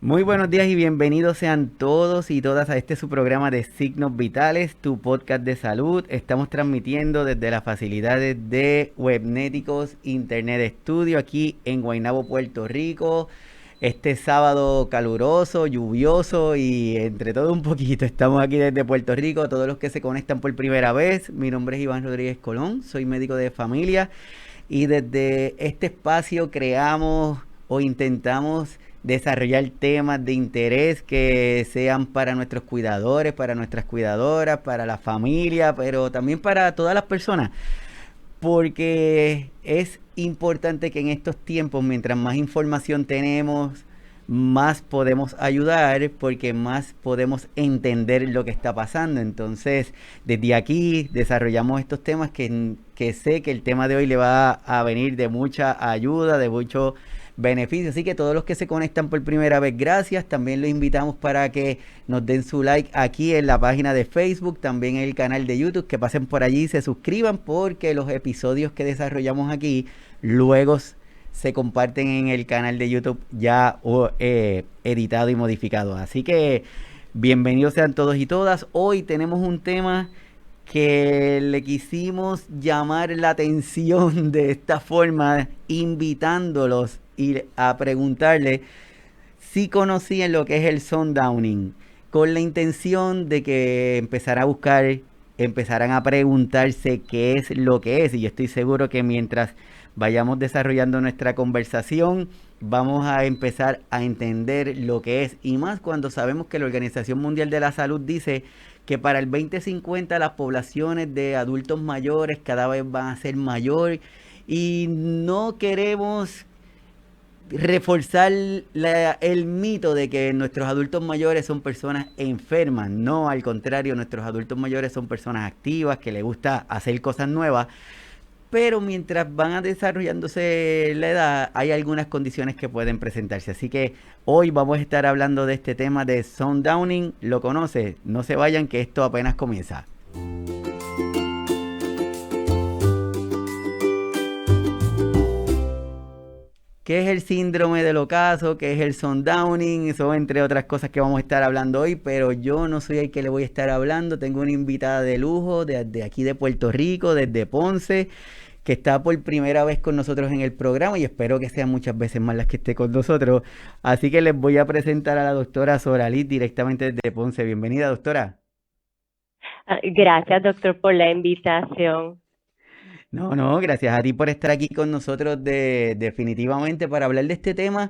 Muy buenos días y bienvenidos sean todos y todas a este su programa de Signos Vitales, tu podcast de salud. Estamos transmitiendo desde las facilidades de Webnéticos Internet Studio aquí en Guaynabo, Puerto Rico. Este sábado caluroso, lluvioso y entre todo un poquito. Estamos aquí desde Puerto Rico. Todos los que se conectan por primera vez, mi nombre es Iván Rodríguez Colón, soy médico de familia y desde este espacio creamos o intentamos desarrollar temas de interés que sean para nuestros cuidadores, para nuestras cuidadoras, para la familia, pero también para todas las personas, porque es importante que en estos tiempos, mientras más información tenemos, más podemos ayudar porque más podemos entender lo que está pasando. Entonces, desde aquí desarrollamos estos temas que sé que el tema de hoy le va a venir de mucha ayuda, de mucho beneficio. Así que todos los que se conectan por primera vez, gracias. También los invitamos para que nos den su like aquí en la página de Facebook, también en el canal de YouTube, que pasen por allí y se suscriban porque los episodios que desarrollamos aquí luego se comparten en el canal de YouTube ya editado y modificado. Así que bienvenidos sean todos y todas. Hoy tenemos un tema que le quisimos llamar la atención de esta forma, invitándolos y a preguntarle si conocían lo que es el sundowning, con la intención de que empezara a buscar, empezaran a preguntarse qué es lo que es. Y yo estoy seguro que mientras vayamos desarrollando nuestra conversación, vamos a empezar a entender lo que es. Y más cuando sabemos que la Organización Mundial de la Salud dice que para el 2050 las poblaciones de adultos mayores cada vez van a ser mayor y no queremos reforzar el mito de que nuestros adultos mayores son personas enfermas. No, al contrario, nuestros adultos mayores son personas activas, que les gusta hacer cosas nuevas, pero mientras van desarrollándose la edad, hay algunas condiciones que pueden presentarse. Así que hoy vamos a estar hablando de este tema de sundowning. ¿Lo conoce? No se vayan, que esto apenas comienza. ¿Qué es el síndrome del ocaso? ¿Qué es el sundowning? Eso entre otras cosas que vamos a estar hablando hoy, pero yo no soy el que le voy a estar hablando. Tengo una invitada de lujo desde aquí de Puerto Rico, desde Ponce, que está por primera vez con nosotros en el programa y espero que sean muchas veces más las que esté con nosotros. Así que les voy a presentar a la doctora Soralit directamente desde Ponce. Bienvenida, doctora. Gracias, doctor, por la invitación. No, no, gracias a ti por estar aquí con nosotros definitivamente para hablar de este tema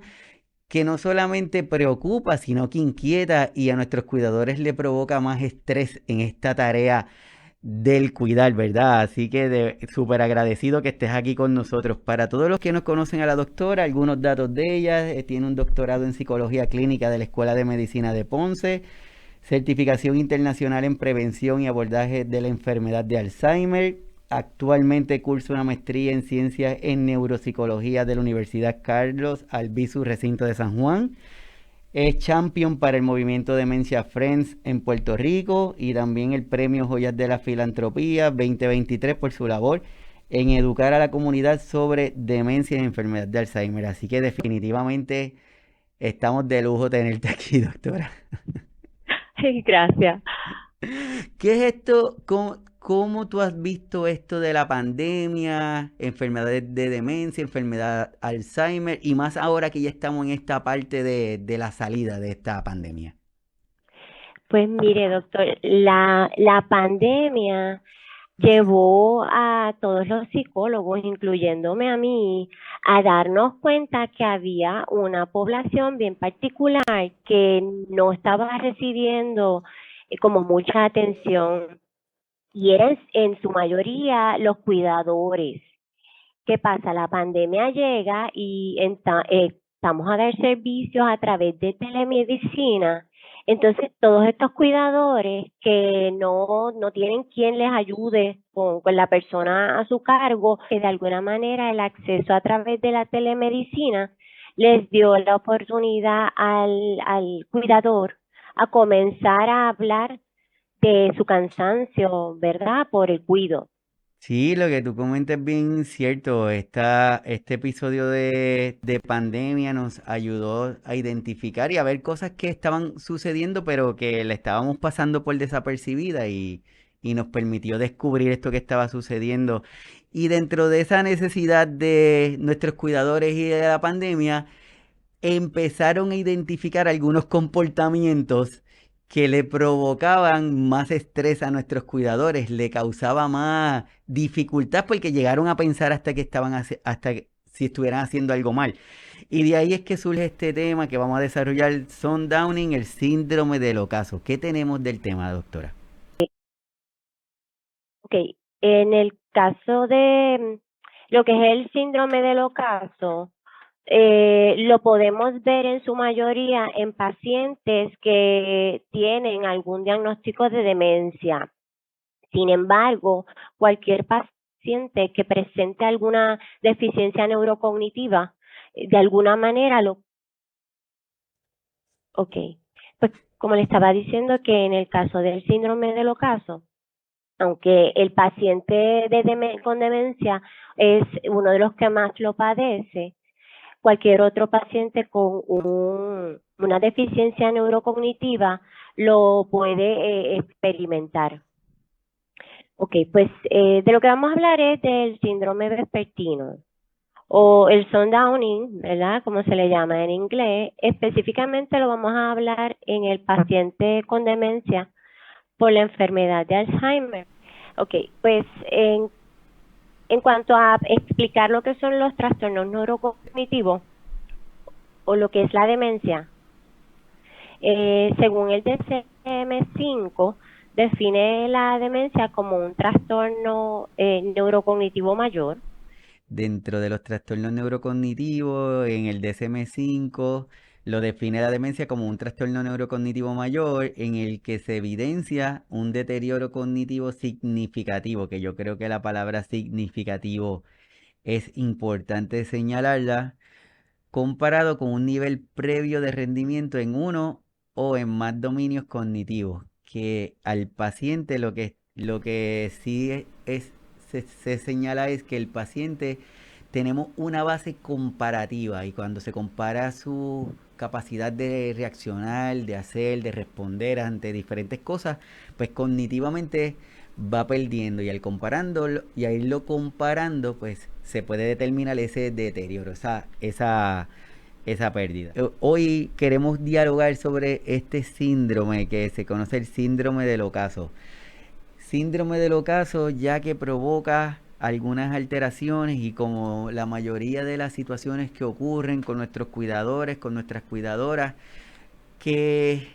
que no solamente preocupa, sino que inquieta y a nuestros cuidadores le provoca más estrés en esta tarea del cuidar, ¿verdad? Así que súper agradecido que estés aquí con nosotros. Para todos los que no conocen a la doctora, algunos datos de ella, tiene un doctorado en psicología clínica de la Escuela de Medicina de Ponce, certificación internacional en prevención y abordaje de la enfermedad de Alzheimer. Actualmente cursa una maestría en ciencias en neuropsicología de la Universidad Carlos Albizu, recinto de San Juan. Es champion para el movimiento Demencia Friends en Puerto Rico y también el premio Joyas de la Filantropía 2023 por su labor en educar a la comunidad sobre demencia y enfermedad de Alzheimer. Así que definitivamente estamos de lujo tenerte aquí, doctora. Gracias. ¿Qué es esto? ¿Cómo tú has visto esto de la pandemia, enfermedades de demencia, enfermedad Alzheimer y más ahora que ya estamos en esta parte de la salida de esta pandemia? Pues mire, doctor, la pandemia llevó a todos los psicólogos, incluyéndome a mí, a darnos cuenta que había una población bien particular que no estaba recibiendo como mucha atención y eran en su mayoría los cuidadores. ¿Qué pasa? La pandemia llega y estamos a dar servicios a través de telemedicina. Entonces, todos estos cuidadores que no tienen quien les ayude con la persona a su cargo, que de alguna manera el acceso a través de la telemedicina les dio la oportunidad al cuidador a comenzar a hablar de su cansancio, ¿verdad? Por el cuido. Sí, lo que tú comentas es bien cierto. Este episodio de pandemia nos ayudó a identificar y a ver cosas que estaban sucediendo, pero que le estábamos pasando por desapercibida y nos permitió descubrir esto que estaba sucediendo. Y dentro de esa necesidad de nuestros cuidadores y de la pandemia, empezaron a identificar algunos comportamientos que le provocaban más estrés a nuestros cuidadores, le causaba más dificultad porque llegaron a pensar hasta que si estuvieran haciendo algo mal. Y de ahí es que surge este tema que vamos a desarrollar, Sundowning, el síndrome del ocaso. ¿Qué tenemos del tema, doctora? Ok, en el caso de lo que es el síndrome del ocaso, lo podemos ver en su mayoría en pacientes que tienen algún diagnóstico de demencia. Sin embargo, cualquier paciente que presente alguna deficiencia neurocognitiva, de alguna manera ok, pues como le estaba diciendo que en el caso del síndrome del ocaso, aunque el paciente con demencia es uno de los que más lo padece, cualquier otro paciente con una deficiencia neurocognitiva lo puede experimentar. Ok, pues de lo que vamos a hablar es del síndrome vespertino o el sundowning, ¿verdad? Como se le llama en inglés. Específicamente lo vamos a hablar en el paciente con demencia por la enfermedad de Alzheimer. Ok, pues en cuanto a explicar lo que son los trastornos neurocognitivos o lo que es la demencia, según el DSM-5, define la demencia como un trastorno neurocognitivo mayor. Dentro de los trastornos neurocognitivos, en el DSM-5 lo define la demencia como un trastorno neurocognitivo mayor en el que se evidencia un deterioro cognitivo significativo, que yo creo que la palabra significativo es importante señalarla, comparado con un nivel previo de rendimiento en uno o en más dominios cognitivos, que al paciente lo que sí se señala es que el paciente tenemos una base comparativa y cuando se compara su capacidad de reaccionar, de hacer, de responder ante diferentes cosas, pues cognitivamente va perdiendo y al irlo comparando, pues se puede determinar ese deterioro, esa pérdida. Hoy queremos dialogar sobre este síndrome que se conoce el síndrome del ocaso. Síndrome del ocaso ya que provoca algunas alteraciones y como la mayoría de las situaciones que ocurren con nuestros cuidadores, con nuestras cuidadoras, que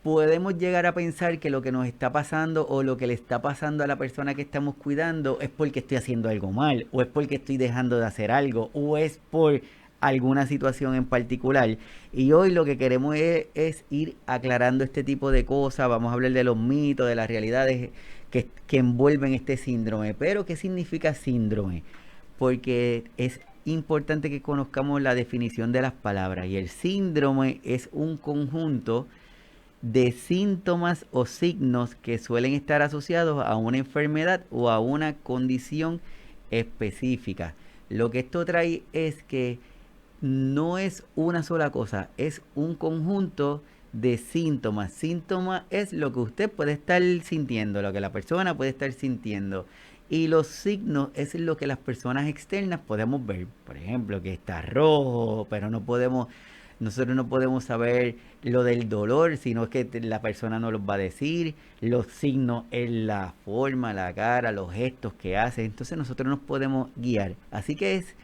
podemos llegar a pensar que lo que nos está pasando o lo que le está pasando a la persona que estamos cuidando es porque estoy haciendo algo mal, o es porque estoy dejando de hacer algo, o es por alguna situación en particular. Y hoy lo que queremos es ir aclarando este tipo de cosas. Vamos a hablar de los mitos, de las realidades que envuelven este síndrome. Pero, ¿qué significa síndrome? Porque es importante que conozcamos la definición de las palabras. Y el síndrome es un conjunto de síntomas o signos que suelen estar asociados a una enfermedad o a una condición específica. Lo que esto trae es que no es una sola cosa, es un conjunto de síntomas. Síntomas es lo que usted puede estar sintiendo, lo que la persona puede estar sintiendo. Y los signos es lo que las personas externas podemos ver. Por ejemplo, que está rojo, pero nosotros no podemos saber lo del dolor, sino que la persona no los va a decir. Los signos es la forma, la cara, los gestos que hace. Entonces nosotros nos podemos guiar. Así que es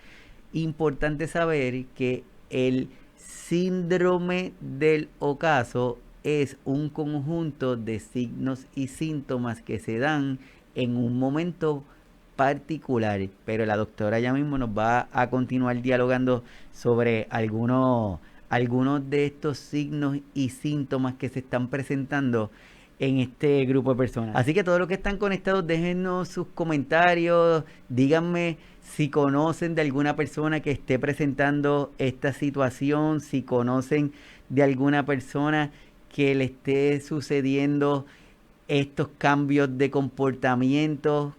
importante saber que el síndrome del ocaso es un conjunto de signos y síntomas que se dan en un momento particular, pero la doctora ya mismo nos va a continuar dialogando sobre algunos de estos signos y síntomas que se están presentando en este grupo de personas. Así que todos los que están conectados, déjenos sus comentarios, díganme si conocen de alguna persona que esté presentando esta situación, si conocen de alguna persona que le esté sucediendo estos cambios de comportamiento,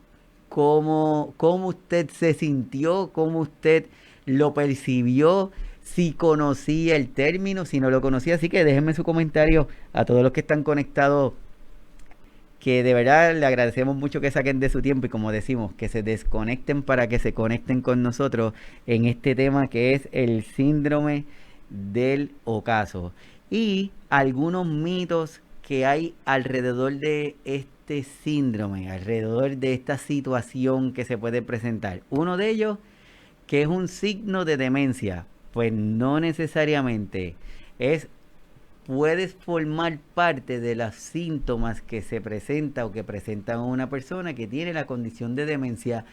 cómo usted se sintió, cómo usted lo percibió, si conocía el término, si no lo conocía. Así que déjenme su comentario a todos los que están conectados, que de verdad le agradecemos mucho que saquen de su tiempo y como decimos, que se desconecten para que se conecten con nosotros en este tema que es el síndrome del ocaso y algunos mitos que hay alrededor de este síndrome, alrededor de esta situación que se puede presentar. Uno de ellos, que es un signo de demencia, pues no necesariamente es, puedes formar parte de los síntomas que se presenta o que presenta una persona que tiene la condición de demencia,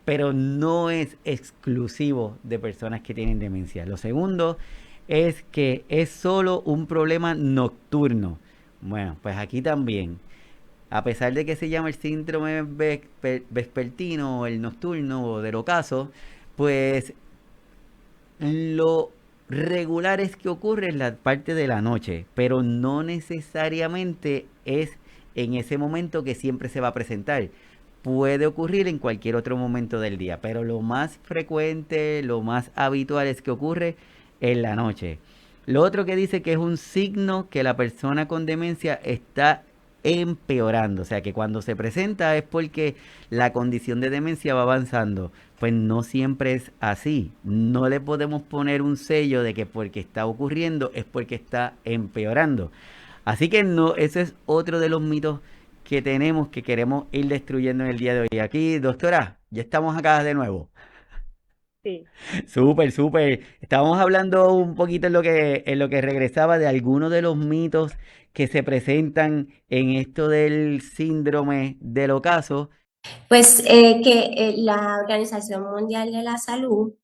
pero no es exclusivo de personas que tienen demencia. Lo segundo es que es solo un problema nocturno. Bueno, pues aquí también, a pesar de que se llama el síndrome vespertino o el nocturno o del ocaso, pues lo regular es que ocurre en la parte de la noche, pero no necesariamente es en ese momento que siempre se va a presentar. Puede ocurrir en cualquier otro momento del día, pero lo más frecuente, lo más habitual es que ocurre en la noche. Lo otro que dice que es un signo que la persona con demencia está empeorando, o sea que cuando se presenta es porque la condición de demencia va avanzando. Pues no siempre es así. No le podemos poner un sello de que porque está ocurriendo es porque está empeorando. Así que no, ese es otro de los mitos que tenemos que queremos ir destruyendo en el día de hoy. Aquí, doctora, ya estamos acá de nuevo. Sí. Súper, súper. Estábamos hablando un poquito en lo que regresaba de algunos de los mitos que se presentan en esto del síndrome del ocaso. Pues que la Organización Mundial de la Salud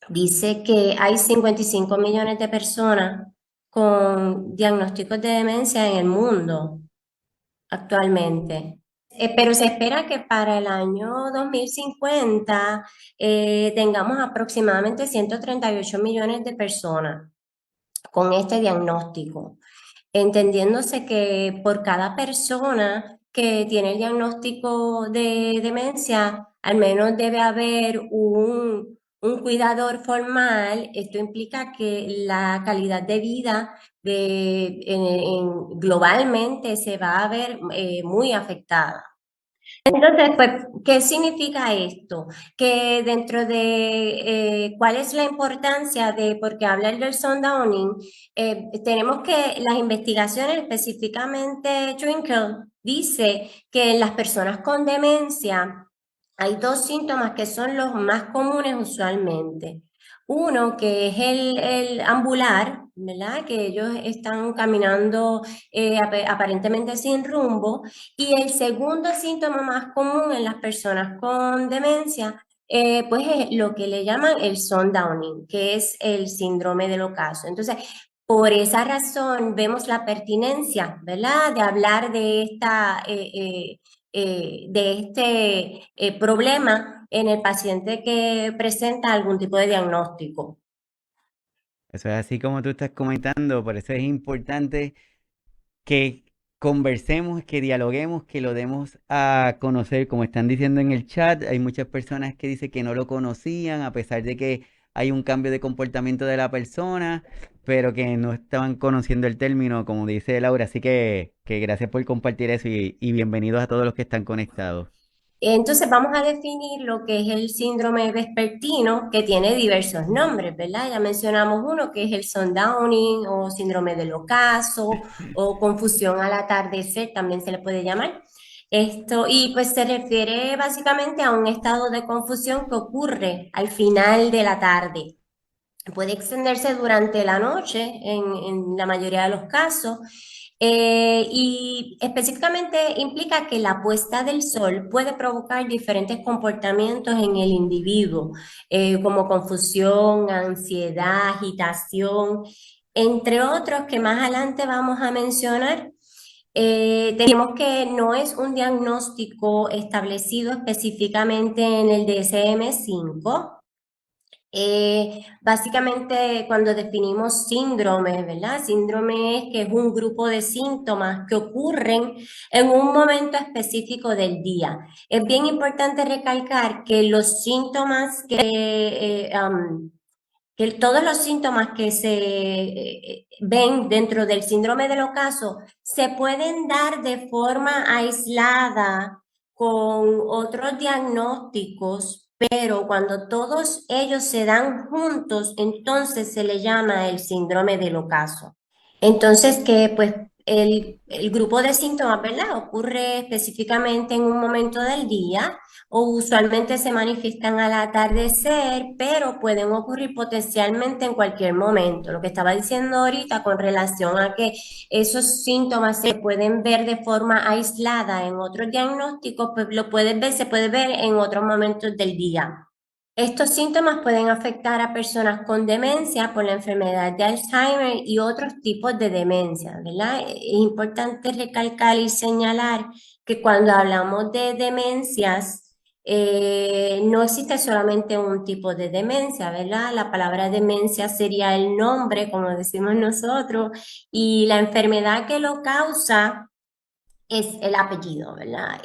dice que hay 55 millones de personas con diagnósticos de demencia en el mundo actualmente. Pero se espera que para el año 2050 tengamos aproximadamente 138 millones de personas con este diagnóstico, entendiéndose que por cada persona que tiene el diagnóstico de demencia, al menos debe haber un cuidador formal. Esto implica que la calidad de vida globalmente se va a ver muy afectada. Entonces, pues, ¿qué significa esto? Que dentro de cuál es la importancia de, porque hablar del sundowning, tenemos que las investigaciones, específicamente Twinkle, dice que en las personas con demencia hay dos síntomas que son los más comunes usualmente. Uno, que es el ambular, ¿verdad? Que ellos están caminando aparentemente sin rumbo. Y el segundo síntoma más común en las personas con demencia, pues es lo que le llaman el sundowning, que es el síndrome del ocaso. Entonces, por esa razón vemos la pertinencia, ¿verdad?, de hablar de este problema en el paciente que presenta algún tipo de diagnóstico. Eso es así como tú estás comentando, por eso es importante que conversemos, que dialoguemos, que lo demos a conocer, como están diciendo en el chat, hay muchas personas que dicen que no lo conocían, a pesar de que hay un cambio de comportamiento de la persona, pero que no estaban conociendo el término, como dice Laura, así que gracias por compartir eso y bienvenidos a todos los que están conectados. Entonces vamos a definir lo que es el síndrome vespertino, que tiene diversos nombres, ¿verdad? Ya mencionamos uno que es el sundowning o síndrome del ocaso o confusión al atardecer, también se le puede llamar. Esto, y pues se refiere básicamente a un estado de confusión que ocurre al final de la tarde. Puede extenderse durante la noche en la mayoría de los casos, y específicamente implica que la puesta del sol puede provocar diferentes comportamientos en el individuo, como confusión, ansiedad, agitación, entre otros que más adelante vamos a mencionar. Tenemos que no es un diagnóstico establecido específicamente en el DSM-5, Básicamente, cuando definimos síndrome, ¿verdad? Síndrome es que es un grupo de síntomas que ocurren en un momento específico del día. Es bien importante recalcar que los síntomas que todos los síntomas que se ven dentro del síndrome del ocaso se pueden dar de forma aislada con otros diagnósticos, pero cuando todos ellos se dan juntos, entonces se le llama el síndrome del ocaso. Entonces, que pues el grupo de síntomas, ¿verdad? Ocurre específicamente en un momento del día o usualmente se manifiestan al atardecer, pero pueden ocurrir potencialmente en cualquier momento. Lo que estaba diciendo ahorita con relación a que esos síntomas se pueden ver de forma aislada en otros diagnósticos, pues lo puedes ver, se puede ver en otros momentos del día. Estos síntomas pueden afectar a personas con demencia por la enfermedad de Alzheimer y otros tipos de demencia, ¿verdad? Es importante recalcar y señalar que cuando hablamos de demencias, no existe solamente un tipo de demencia, ¿verdad? La palabra demencia sería el nombre, como decimos nosotros, y la enfermedad que lo causa es el apellido, ¿verdad?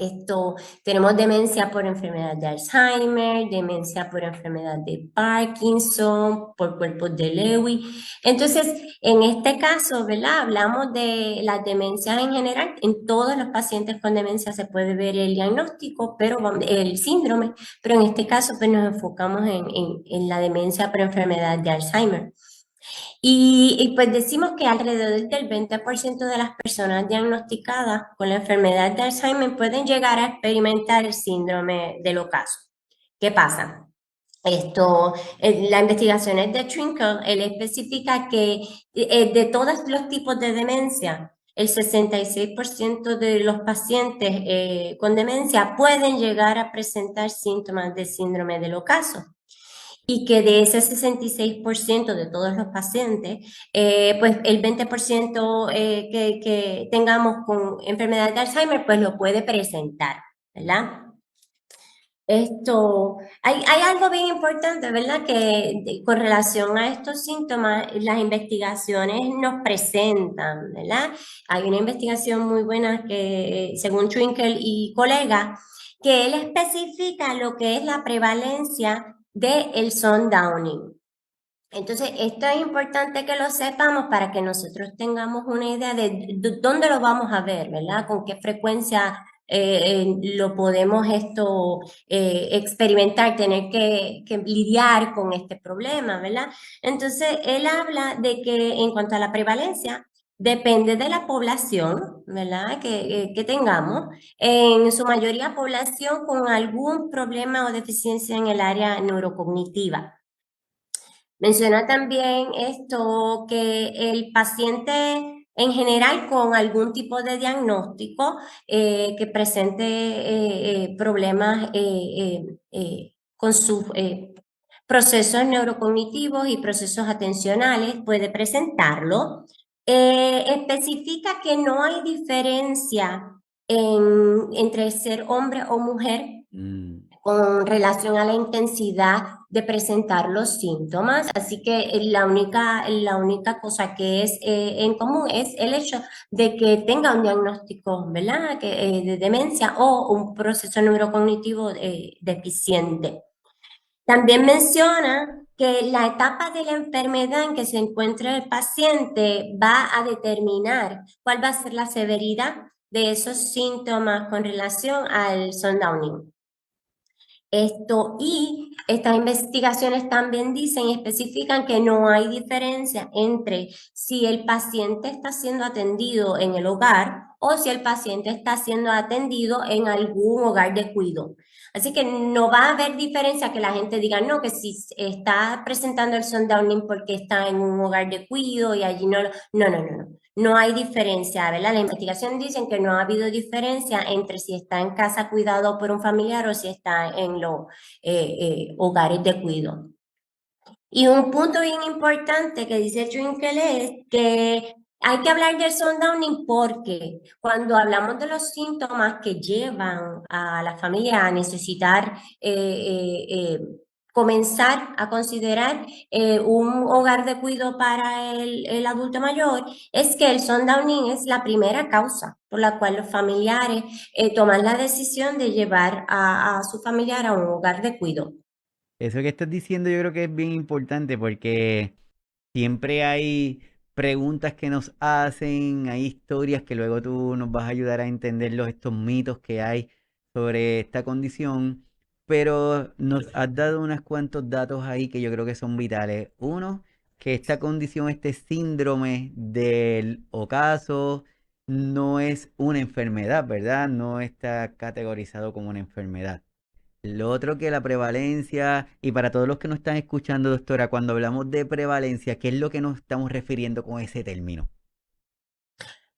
Tenemos demencia por enfermedad de Alzheimer, demencia por enfermedad de Parkinson, por cuerpos de Lewy. Entonces, en este caso, ¿verdad? Hablamos de las demencias en general. En todos los pacientes con demencia se puede ver el diagnóstico, pero el síndrome, pero en este caso, pues nos enfocamos en la demencia por enfermedad de Alzheimer. Y pues decimos que alrededor del 20% de las personas diagnosticadas con la enfermedad de Alzheimer pueden llegar a experimentar el síndrome del ocaso. ¿Qué pasa? La investigación es de Twinkle, él especifica que de todos los tipos de demencia, el 66% de los pacientes con demencia pueden llegar a presentar síntomas de síndrome del ocaso y que de ese 66% de todos los pacientes, pues el 20% que tengamos con enfermedad de Alzheimer, pues lo puede presentar, ¿verdad? Hay algo bien importante, ¿verdad? Con relación a estos síntomas, las investigaciones nos presentan, ¿verdad? Hay una investigación muy buena que, según Twinkle y colega, que él especifica lo que es la prevalencia del sundowning. Entonces, esto es importante que lo sepamos para que nosotros tengamos una idea de dónde lo vamos a ver, ¿verdad? Con qué frecuencia lo podemos experimentar, tener que lidiar con este problema, ¿verdad? Entonces, él habla de que en cuanto a la prevalencia, depende de la población, ¿verdad? Que tengamos. En su mayoría, población con algún problema o deficiencia en el área neurocognitiva. Menciona también que el paciente en general con algún tipo de diagnóstico que presente problemas con sus procesos neurocognitivos y procesos atencionales puede presentarlo. Especifica que no hay diferencia entre ser hombre o mujer con relación a la intensidad de presentar los síntomas. Así que la única cosa que es en común es el hecho de que tenga un diagnóstico, ¿verdad? De demencia o un proceso neurocognitivo deficiente. También menciona que la etapa de la enfermedad en que se encuentra el paciente va a determinar cuál va a ser la severidad de esos síntomas con relación al sundowning. Y estas investigaciones también dicen y especifican que no hay diferencia entre si el paciente está siendo atendido en el hogar o si el paciente está siendo atendido en algún hogar de cuidado. Así que no va a haber diferencia que la gente diga, no, que si está presentando el sundowning porque está en un hogar de cuidado y allí no. No, no, no, no. No hay diferencia, ¿verdad? La investigación dicen que no ha habido diferencia entre si está en casa cuidado por un familiar o si está en los hogares de cuidado. Y un punto bien importante que dice Twinkle es que hay que hablar del sundowning porque cuando hablamos de los síntomas que llevan a la familia a necesitar comenzar a considerar un hogar de cuidado para el adulto mayor, es que el sundowning es la primera causa por la cual los familiares toman la decisión de llevar a su familiar a un hogar de cuidado. Eso que estás diciendo yo creo que es bien importante porque siempre hay preguntas que nos hacen, hay historias que luego tú nos vas a ayudar a entender estos mitos que hay sobre esta condición, pero nos has dado unos cuantos datos ahí que yo creo que son vitales. Uno, que esta condición, este síndrome del ocaso, no es una enfermedad, ¿verdad? No está categorizado como una enfermedad. Lo otro que la prevalencia, y para todos los que nos están escuchando, doctora, cuando hablamos de prevalencia, ¿qué es lo que nos estamos refiriendo con ese término?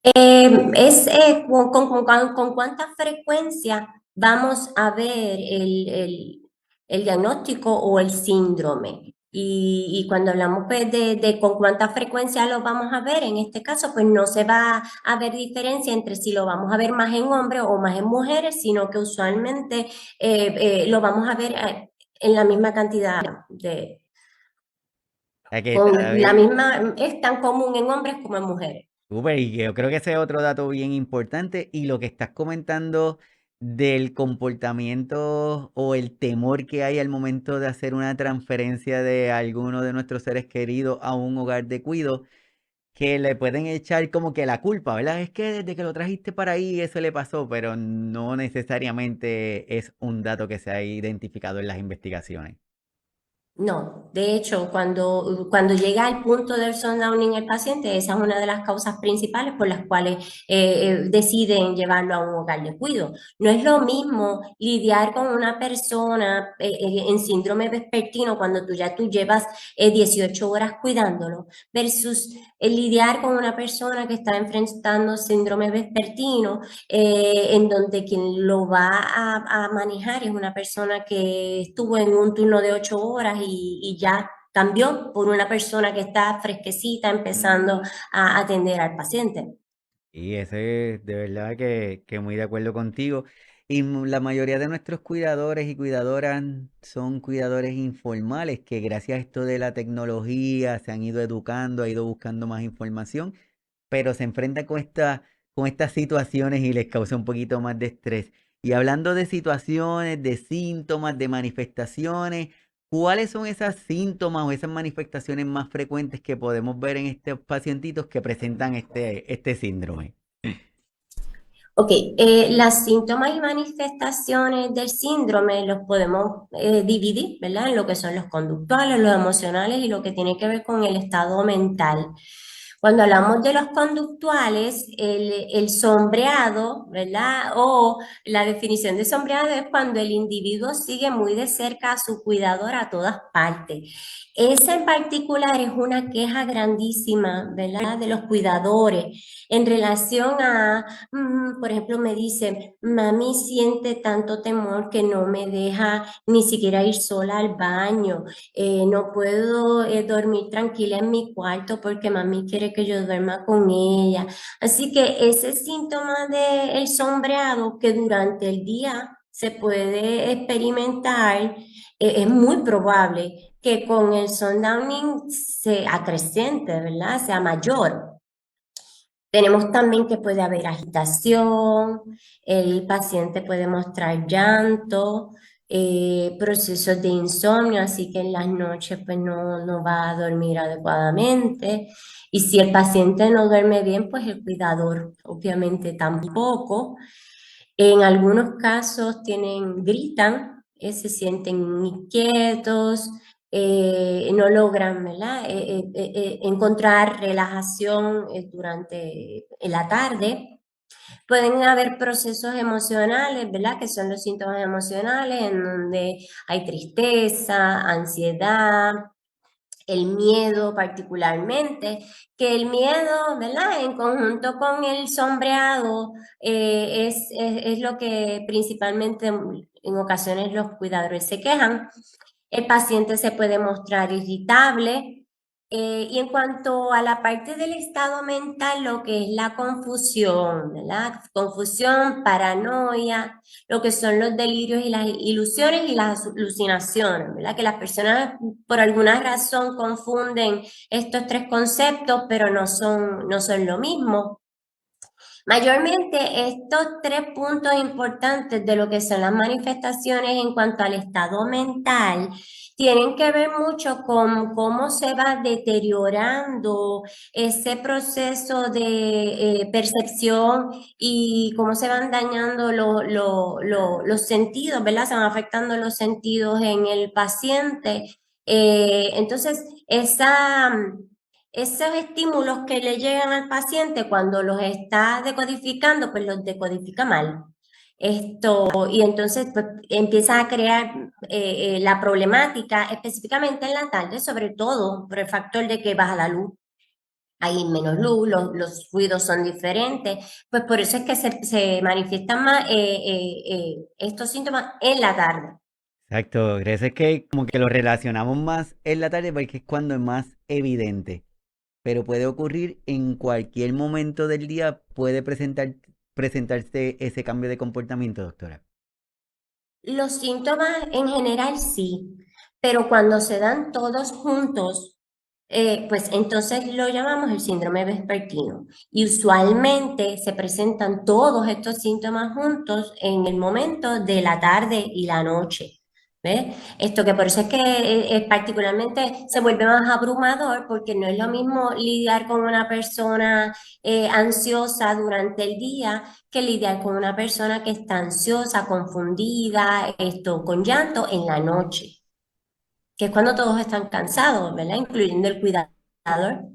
Es con cuánta frecuencia vamos a ver el diagnóstico o el síndrome. Y cuando hablamos pues, de con cuánta frecuencia lo vamos a ver, en este caso, pues no se va a ver diferencia entre si lo vamos a ver más en hombres o más en mujeres, sino que usualmente lo vamos a ver en la misma cantidad Que con la misma, es tan común en hombres como en mujeres. súper, y yo creo que ese es otro dato bien importante. Y lo que estás comentando del comportamiento o el temor que hay al momento de hacer una transferencia de alguno de nuestros seres queridos a un hogar de cuidado, que le pueden echar como que la culpa, ¿verdad? Es que desde que lo trajiste para ahí eso le pasó, pero no necesariamente es un dato que se ha identificado en las investigaciones. No, de hecho, cuando llega al punto del sundowning el paciente, esa es una de las causas principales por las cuales deciden llevarlo a un hogar de cuidado. No es lo mismo lidiar con una persona en síndrome vespertino cuando tú llevas 18 horas cuidándolo versus lidiar con una persona que está enfrentando síndrome vespertino en donde quien lo va a manejar es una persona que estuvo en un turno de 8 horas y ya cambió por una persona que está fresquecita empezando a atender al paciente. Y ese es de verdad que muy de acuerdo contigo. Y la mayoría de nuestros cuidadores y cuidadoras son cuidadores informales que gracias a esto de la tecnología se han ido educando, han ido buscando más información, pero se enfrentan con estas situaciones y les causa un poquito más de estrés. Y hablando de situaciones, de síntomas, de manifestaciones, ¿cuáles son esas síntomas o esas manifestaciones más frecuentes que podemos ver en estos pacientitos que presentan este síndrome? Ok, las síntomas y manifestaciones del síndrome los podemos dividir, ¿verdad? En lo que son los conductuales, los emocionales y lo que tiene que ver con el estado mental. Cuando hablamos de los conductuales, el sombreado, ¿verdad? O la definición de sombreado es cuando el individuo sigue muy de cerca a su cuidador a todas partes. Esa en particular es una queja grandísima, ¿verdad? De los cuidadores en relación a por ejemplo, me dice, mami siente tanto temor que no me deja ni siquiera ir sola al baño, no puedo dormir tranquila en mi cuarto porque mami quiere que yo duerma con ella. Así que ese síntoma del sombreado que durante el día se puede experimentar, es muy probable que con el sundowning se acreciente, ¿verdad? Sea mayor. Tenemos también que puede haber agitación, el paciente puede mostrar llanto, procesos de insomnio, así que en las noches pues no va a dormir adecuadamente. Y si el paciente no duerme bien, pues el cuidador obviamente tampoco. En algunos casos gritan, se sienten inquietos, no logran, ¿verdad? Encontrar relajación durante la tarde. Pueden haber procesos emocionales, ¿verdad? Que son los síntomas emocionales en donde hay tristeza, ansiedad, el miedo particularmente, que el miedo, ¿verdad? En conjunto con el sombreado, es lo que principalmente en ocasiones los cuidadores se quejan. El paciente se puede mostrar irritable, Y en cuanto a la parte del estado mental, lo que es la confusión, ¿verdad? Confusión, paranoia, lo que son los delirios y las ilusiones y las alucinaciones, ¿verdad? Que las personas por alguna razón confunden estos tres conceptos, pero no son lo mismo. Mayormente estos tres puntos importantes de lo que son las manifestaciones en cuanto al estado mental tienen que ver mucho con cómo se va deteriorando ese proceso de percepción y cómo se van dañando los sentidos, ¿verdad? Se van afectando los sentidos en el paciente. Entonces, esos estímulos que le llegan al paciente cuando los está decodificando, pues los decodifica mal. Y entonces pues, empieza a crear la problemática específicamente en la tarde, sobre todo por el factor de que baja la luz. Hay menos luz, los ruidos son diferentes, pues por eso es que se manifiestan más estos síntomas en la tarde. Exacto, gracias, es que como que lo relacionamos más en la tarde porque es cuando es más evidente, pero puede ocurrir en cualquier momento del día, puede presentarse ese cambio de comportamiento, doctora. Los síntomas en general sí, pero cuando se dan todos juntos, pues entonces lo llamamos el síndrome vespertino. Y usualmente se presentan todos estos síntomas juntos en el momento de la tarde y la noche. ¿Ves? Esto que por eso es que particularmente se vuelve más abrumador porque no es lo mismo lidiar con una persona ansiosa durante el día que lidiar con una persona que está ansiosa, confundida, con llanto en la noche, que es cuando todos están cansados, ¿verdad? Incluyendo el cuidador.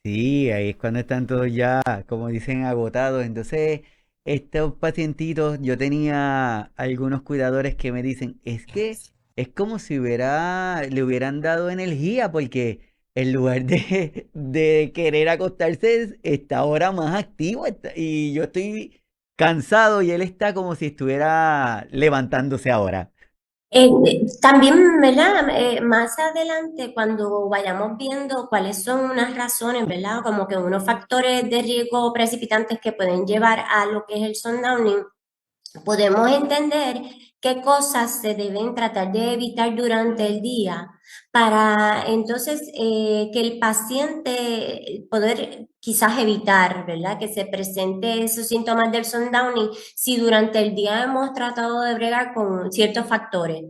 Sí, ahí es cuando están todos ya, como dicen, agotados. Entonces, estos pacientitos, yo tenía algunos cuidadores que me dicen, es que es como si le hubieran dado energía, porque en lugar de querer acostarse, está ahora más activo, y yo estoy cansado y él está como si estuviera levantándose ahora. También, ¿verdad? Más adelante, cuando vayamos viendo cuáles son unas razones, ¿verdad? Como que unos factores de riesgo precipitantes que pueden llevar a lo que es el sundowning, podemos entender qué cosas se deben tratar de evitar durante el día para entonces que el paciente poder quizás evitar, ¿verdad? Que se presente esos síntomas del sundowning si durante el día hemos tratado de bregar con ciertos factores.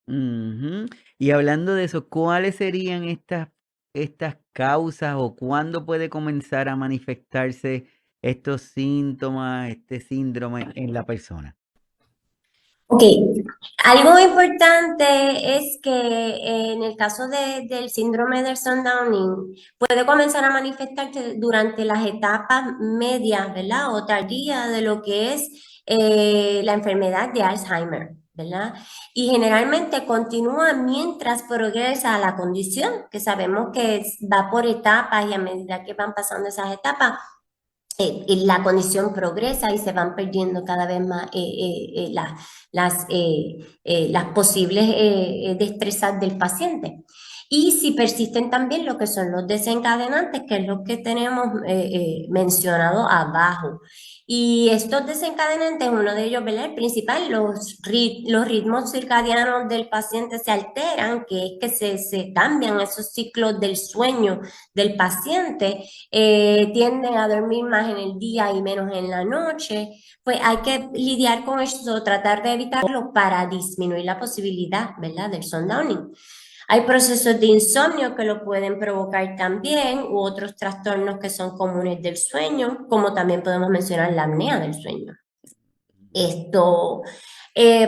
Ujú. Y hablando de eso, ¿cuáles serían estas causas o cuándo puede comenzar a manifestarse estos síntomas, este síndrome en la persona? Ok, algo importante es que en el caso del síndrome del Sundowning puede comenzar a manifestarse durante las etapas medias, ¿verdad? O tardías de lo que es la enfermedad de Alzheimer, ¿verdad? Y generalmente continúa mientras progresa la condición, que sabemos que va por etapas y a medida que van pasando esas etapas, la condición progresa y se van perdiendo cada vez más las posibles destrezas del paciente. Y si persisten también lo que son los desencadenantes, que es lo que tenemos mencionado abajo. Y estos desencadenantes, uno de ellos, ¿verdad? El principal, los ritmos circadianos del paciente se alteran, que es que se cambian esos ciclos del sueño del paciente, tienden a dormir más en el día y menos en la noche, pues hay que lidiar con eso, tratar de evitarlo para disminuir la posibilidad, ¿verdad?, del sundowning. Hay procesos de insomnio que lo pueden provocar también, u otros trastornos que son comunes del sueño, como también podemos mencionar la apnea del sueño. Esto,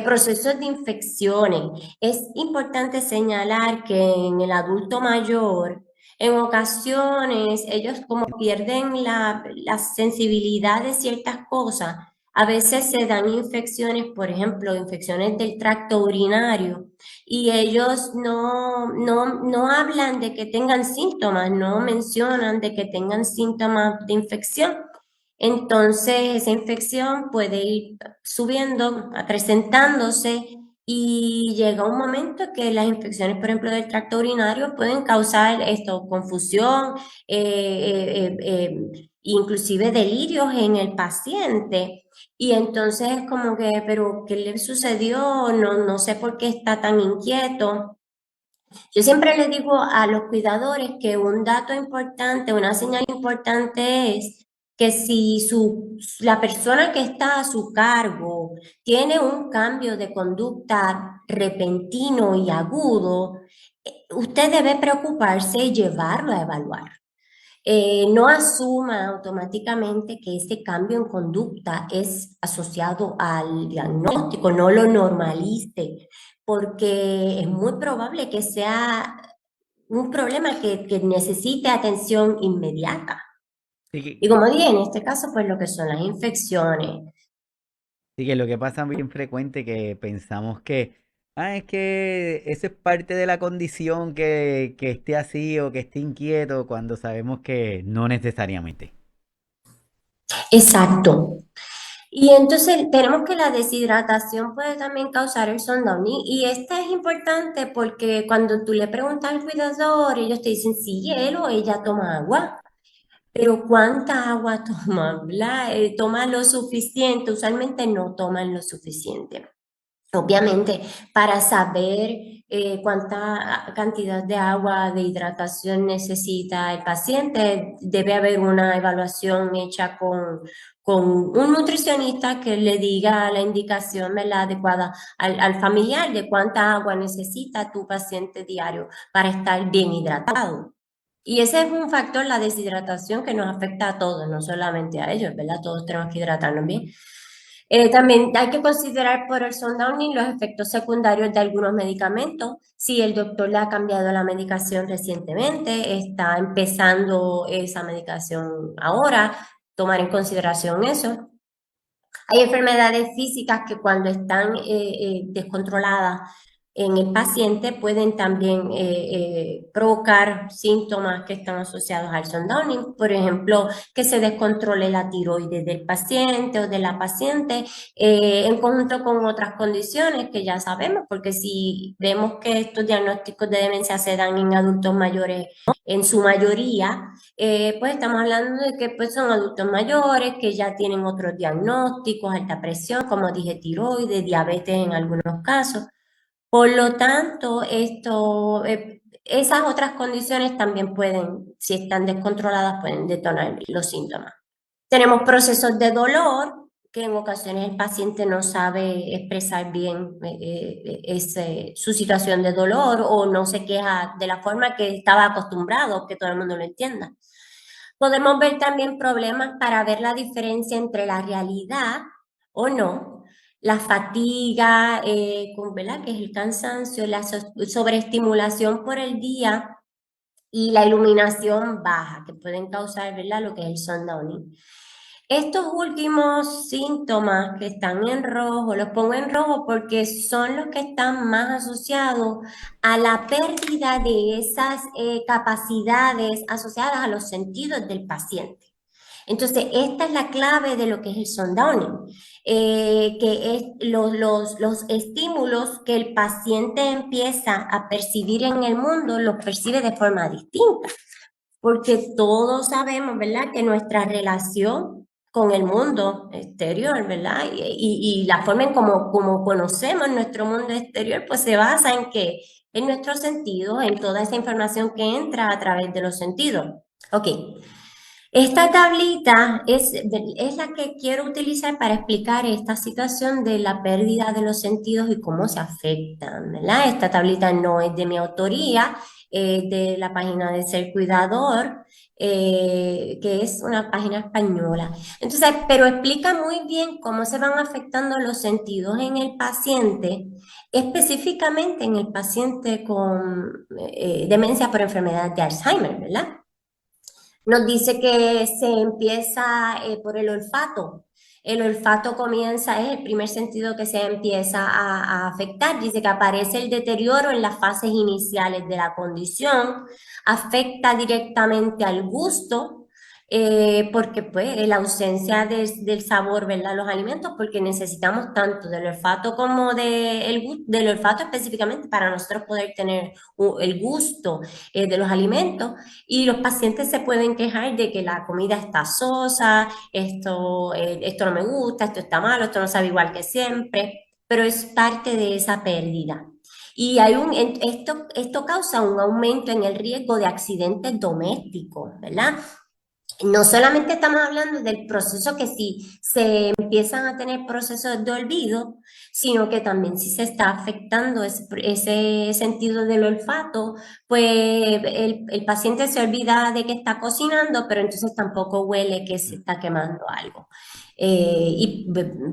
procesos de infecciones. Es importante señalar que en el adulto mayor, en ocasiones, ellos como pierden la sensibilidad de ciertas cosas, a veces se dan infecciones, por ejemplo, infecciones del tracto urinario, y ellos no hablan de que tengan síntomas, no mencionan de que tengan síntomas de infección. Entonces, esa infección puede ir subiendo, presentándose y llega un momento que las infecciones, por ejemplo, del tracto urinario pueden causar esto, confusión, inclusive delirios en el paciente. Y entonces es como que, pero ¿qué le sucedió? No sé por qué está tan inquieto. Yo siempre les digo a los cuidadores que un dato importante, una señal importante es que si la persona que está a su cargo tiene un cambio de conducta repentino y agudo, usted debe preocuparse y llevarlo a evaluar. No asuma automáticamente que ese cambio en conducta es asociado al diagnóstico, no lo normalice, porque es muy probable que sea un problema que necesite atención inmediata. Sí que, Y como dije, en este caso, pues lo que son las infecciones. sí que lo que pasa bien frecuente que pensamos que, es que eso es parte de la condición que esté así o que esté inquieto cuando sabemos que no necesariamente. Exacto. Y entonces tenemos que la deshidratación puede también causar el sundowning y esta es importante porque cuando tú le preguntas al cuidador, ellos te dicen, sí, él o ella toma agua, pero ¿cuánta agua toma? ¿Toma lo suficiente? Usualmente no toman lo suficiente. Obviamente, para saber cuánta cantidad de agua de hidratación necesita el paciente, debe haber una evaluación hecha con un nutricionista que le diga la indicación, ¿verdad?, adecuada al familiar de cuánta agua necesita tu paciente diario para estar bien hidratado. Y ese es un factor, la deshidratación, que nos afecta a todos, no solamente a ellos, ¿verdad? Todos tenemos que hidratarnos bien. También hay que considerar por el sundowning los efectos secundarios de algunos medicamentos. Si el doctor le ha cambiado la medicación recientemente, está empezando esa medicación ahora, tomar en consideración eso. Hay enfermedades físicas que cuando están descontroladas en el paciente pueden también provocar síntomas que están asociados al sundowning. Por ejemplo, que se descontrole la tiroides del paciente o de la paciente en conjunto con otras condiciones que ya sabemos, porque si vemos que estos diagnósticos de demencia se dan en adultos mayores en su mayoría, pues estamos hablando de que pues, son adultos mayores que ya tienen otros diagnósticos, alta presión, como dije, tiroides, diabetes en algunos casos. Por lo tanto, esas otras condiciones también pueden, si están descontroladas, pueden detonar los síntomas. Tenemos procesos de dolor, que en ocasiones el paciente no sabe expresar bien su situación de dolor o no se queja de la forma que estaba acostumbrado, que todo el mundo lo entienda. Podemos ver también problemas para ver la diferencia entre la realidad o no, la fatiga, ¿verdad?, que es el cansancio, la sobreestimulación por el día y la iluminación baja, que pueden causar, ¿verdad?, lo que es el sundowning. Estos últimos síntomas que están en rojo, los pongo en rojo porque son los que están más asociados a la pérdida de esas capacidades asociadas a los sentidos del paciente. Entonces, esta es la clave de lo que es el sundowning, que es los estímulos que el paciente empieza a percibir en el mundo, los percibe de forma distinta, porque todos sabemos, ¿verdad?, que nuestra relación con el mundo exterior, ¿verdad? Y la forma en como conocemos nuestro mundo exterior, pues se basa en que en nuestros sentidos, en toda esa información que entra a través de los sentidos. Ok, esta tablita es la que quiero utilizar para explicar esta situación de la pérdida de los sentidos y cómo se afectan, ¿verdad? Esta tablita no es de mi autoría, es de la página de Ser Cuidador, que es una página española. Entonces, pero explica muy bien cómo se van afectando los sentidos en el paciente, específicamente en el paciente con demencia por enfermedad de Alzheimer, ¿verdad? Nos dice que se empieza por el olfato. El olfato comienza, es el primer sentido que se empieza a afectar. Dice que aparece el deterioro en las fases iniciales de la condición, afecta directamente al gusto, porque pues la ausencia del sabor, ¿verdad? Los alimentos, porque necesitamos tanto del olfato como del olfato específicamente para nosotros poder tener el gusto de los alimentos. Y los pacientes se pueden quejar de que la comida está sosa, esto no me gusta, esto está malo, esto no sabe igual que siempre, pero es parte de esa pérdida. Y esto causa un aumento en el riesgo de accidentes domésticos, ¿verdad? No solamente estamos hablando del proceso que si se empiezan a tener procesos de olvido, sino que también si se está afectando ese sentido del olfato, pues el paciente se olvida de que está cocinando, pero entonces tampoco huele que se está quemando algo.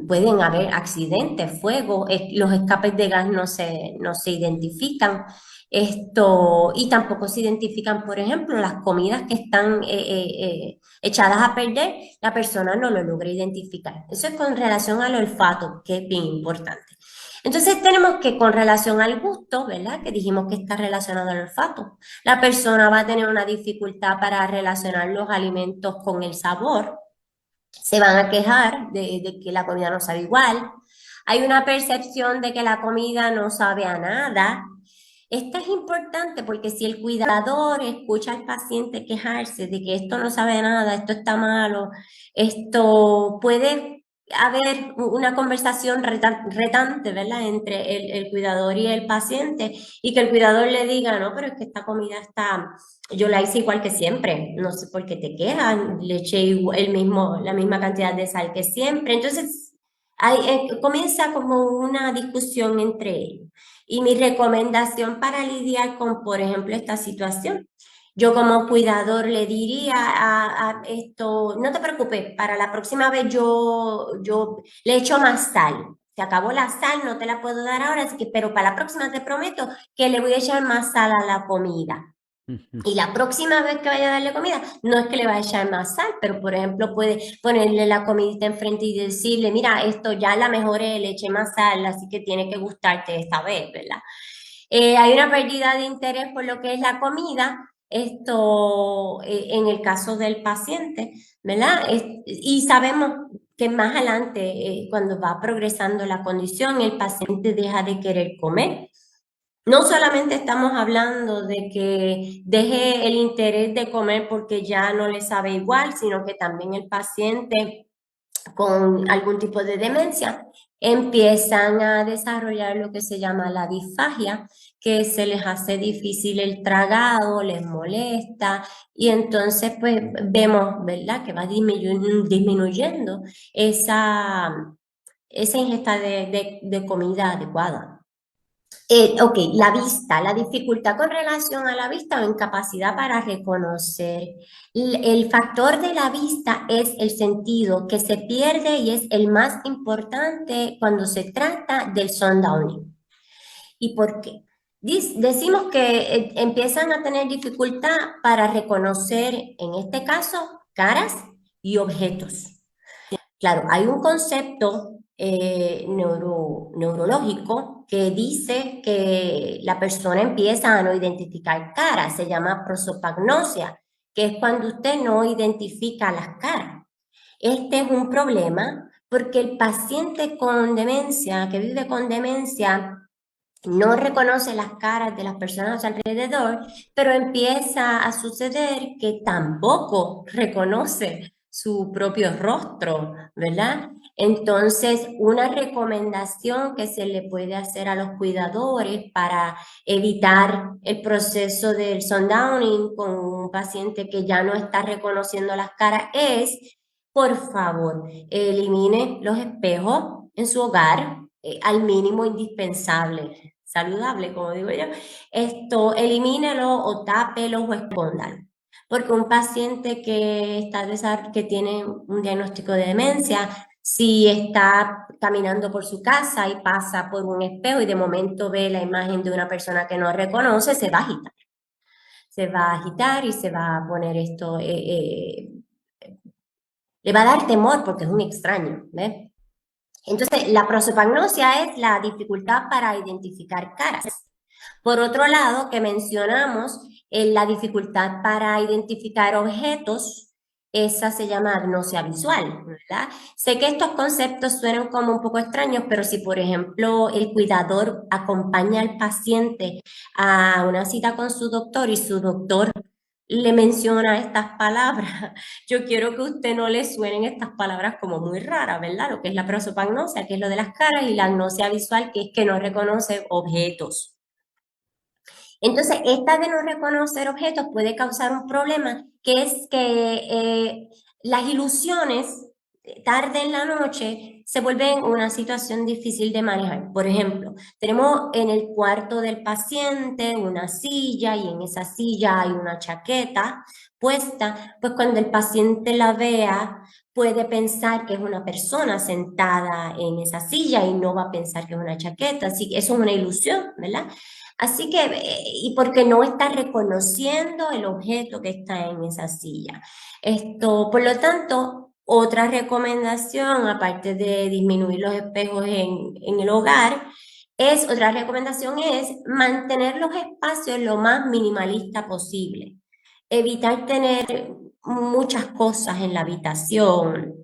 Pueden haber accidentes, fuego, los escapes de gas no se identifican. Y tampoco se identifican, por ejemplo, las comidas que están echadas a perder, la persona no lo logra identificar. Eso es con relación al olfato, que es bien importante. Entonces tenemos que con relación al gusto, ¿verdad? Que dijimos que está relacionado al olfato. La persona va a tener una dificultad para relacionar los alimentos con el sabor. Se van a quejar de que la comida no sabe igual. Hay una percepción de que la comida no sabe a nada. Esto es importante porque si el cuidador escucha al paciente quejarse de que esto no sabe nada, esto está malo, esto puede haber una conversación retante, ¿verdad? Entre el cuidador y el paciente y que el cuidador le diga, no, pero es que esta comida yo la hice igual que siempre, no sé por qué te quejan, le eché la misma cantidad de sal que siempre. Entonces, comienza como una discusión entre ellos. Y mi recomendación para lidiar con, por ejemplo, esta situación, yo como cuidador le diría a esto, no te preocupes, para la próxima vez yo le echo más sal. Se acabó la sal, no te la puedo dar ahora, así que, pero para la próxima te prometo que le voy a echar más sal a la comida. Y la próxima vez que vaya a darle comida, no es que le vaya a echar más sal, pero por ejemplo puede ponerle la comidita enfrente y decirle, mira, esto ya la mejoré, le eché más sal, así que tiene que gustarte esta vez, ¿verdad? Hay una pérdida de interés por lo que es la comida, en el caso del paciente, ¿verdad? Y sabemos que más adelante, cuando va progresando la condición, el paciente deja de querer comer. No solamente estamos hablando de que deje el interés de comer porque ya no le sabe igual, sino que también el paciente con algún tipo de demencia empiezan a desarrollar lo que se llama la disfagia, que se les hace difícil el tragado, les molesta y entonces pues vemos, ¿verdad? Que va disminuyendo esa ingesta de comida adecuada. Ok, la vista, la dificultad con relación a la vista o incapacidad para reconocer. El factor de la vista es el sentido que se pierde y es el más importante cuando se trata del sundowning. ¿Y por qué? Decimos que empiezan a tener dificultad para reconocer, en este caso, caras y objetos. Claro, hay un concepto neurológico que dice que la persona empieza a no identificar caras, se llama prosopagnosia, que es cuando usted no identifica las caras. Este es un problema porque el paciente con demencia, que vive con demencia, no reconoce las caras de las personas alrededor, pero empieza a suceder que tampoco reconoce su propio rostro, ¿verdad? Entonces, una recomendación que se le puede hacer a los cuidadores para evitar el proceso del sundowning con un paciente que ya no está reconociendo las caras es, por favor, elimine los espejos en su hogar al mínimo indispensable, saludable, como digo yo. Elimínelo o tápelo o escóndalo. Porque un paciente que tiene un diagnóstico de demencia, si está caminando por su casa y pasa por un espejo y de momento ve la imagen de una persona que no reconoce, se va a agitar. Se va a agitar y se va a poner le va a dar temor porque es un extraño, ¿ves? Entonces, la prosopagnosia es la dificultad para identificar caras. Por otro lado, que mencionamos la dificultad para identificar objetos, esa se llama agnosia visual, ¿verdad? Sé que estos conceptos suenan como un poco extraños, pero si, por ejemplo, el cuidador acompaña al paciente a una cita con su doctor y su doctor le menciona estas palabras, yo quiero que a usted no le suenen estas palabras como muy raras, ¿verdad? Lo que es la prosopagnosia, que es lo de las caras, y la agnosia visual, que es que no reconoce objetos. Entonces, esta de no reconocer objetos puede causar un problema, que es que las ilusiones tarde en la noche se vuelven una situación difícil de manejar. Por ejemplo, tenemos en el cuarto del paciente una silla y en esa silla hay una chaqueta puesta, pues cuando el paciente la vea puede pensar que es una persona sentada en esa silla y no va a pensar que es una chaqueta, así que eso es una ilusión, ¿verdad? Así que, y porque no está reconociendo el objeto que está en esa silla. Por lo tanto, otra recomendación, aparte de disminuir los espejos en el hogar, otra recomendación es mantener los espacios lo más minimalista posible. Evitar tener muchas cosas en la habitación.